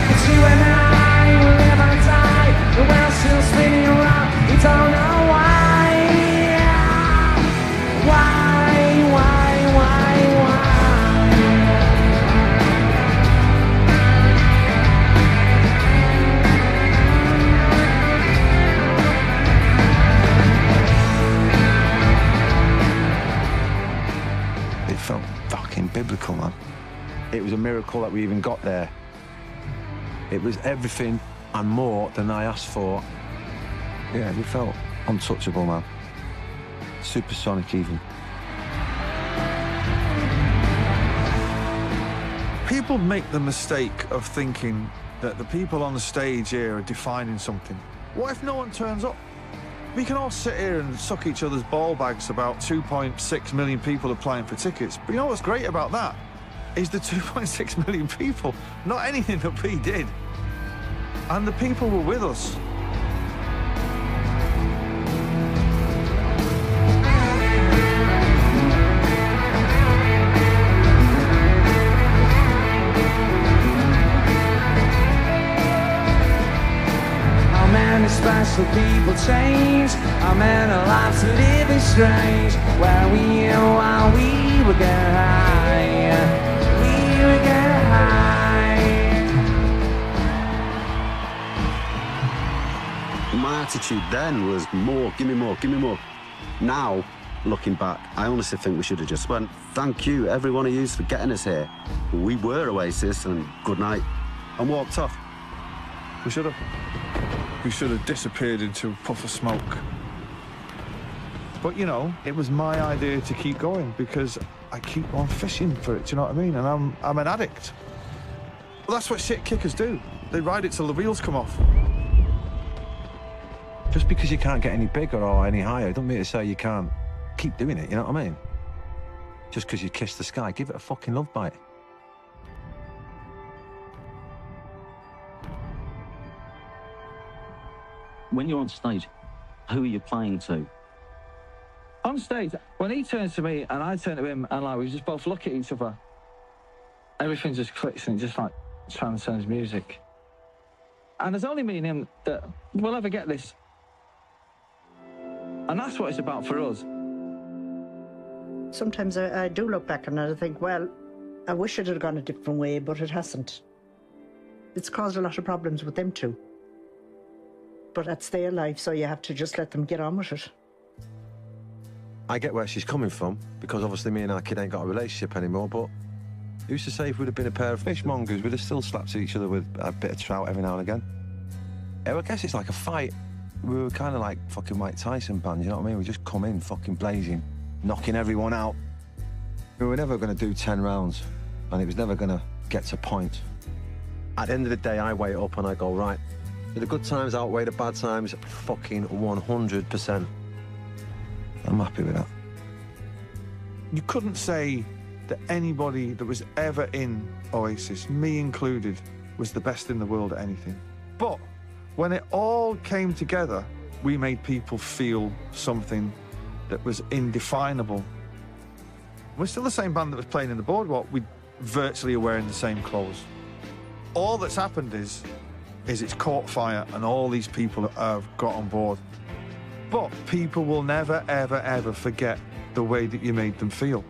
But you and I will live and die, the world's still spinning around, we don't know why. It felt fucking biblical, man. It was a miracle that we even got there. It was everything and more than I asked for. Yeah, we felt untouchable, man. Supersonic even. People make the mistake of thinking that the people on the stage here are defining something. What if no one turns up? We can all sit here and suck each other's ball bags about 2.6 million people applying for tickets, but you know what's great about that? Is the 2.6 million people, not anything that we did. And the people were with us. change. Our mental lives are living strange. Where we are while we were getting high. We were getting high. My attitude then was more, give me more, give me more. Now, looking back, I honestly think we should have just went, thank you, every one of you, for getting us here. We were Oasis, and good night, and walked off. We should have. We should have disappeared into a puff of smoke. But, you know, it was my idea to keep going because I keep on fishing for it, do you know what I mean? And I'm an addict. Well, that's what shit kickers do. They ride it till the wheels come off. Just because you can't get any bigger or any higher, don't mean to say you can't keep doing it, you know what I mean? Just because you kiss the sky, give it a fucking love bite. When you're on stage, who are you playing to? On stage, when he turns to me and I turn to him and like we just both look at each other, everything just clicks and it just like transcends music. And there's only me and him that will ever get this. And that's what it's about for us. Sometimes I do look back and I think, well, I wish it had gone a different way, but it hasn't. It's caused a lot of problems with them too. But that's their life, so you have to just let them get on with it. I get where she's coming from, because obviously me and our kid ain't got a relationship anymore, but who's to say if we'd have been a pair of fishmongers, we'd have still slapped each other with a bit of trout every now and again. I guess it's like a fight. We were kind of like fucking Mike Tyson band, you know what I mean? We just come in fucking blazing, knocking everyone out. We were never going to do 10 rounds, and it was never going to get to point. At the end of the day, I weigh it up and I go, right, do the good times outweigh the bad times? Fucking 100%. I'm happy with that. You couldn't say that anybody that was ever in Oasis, me included, was the best in the world at anything. But when it all came together, we made people feel something that was indefinable. We're still the same band that was playing in the boardwalk. We virtually are wearing the same clothes. All that's happened is it's caught fire and all these people have got on board. But people will never, ever, ever forget the way that you made them feel.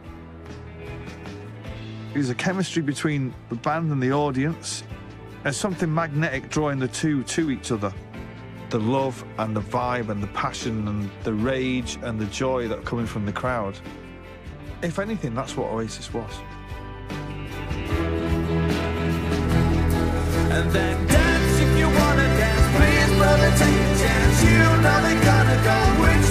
There's a chemistry between the band and the audience. There's something magnetic drawing the two to each other. The love and the vibe and the passion and the rage and the joy that are coming from the crowd. If anything, that's what Oasis was. And then dance if you wanna dance. Please, brother, take a chance. You know they're gonna go. Which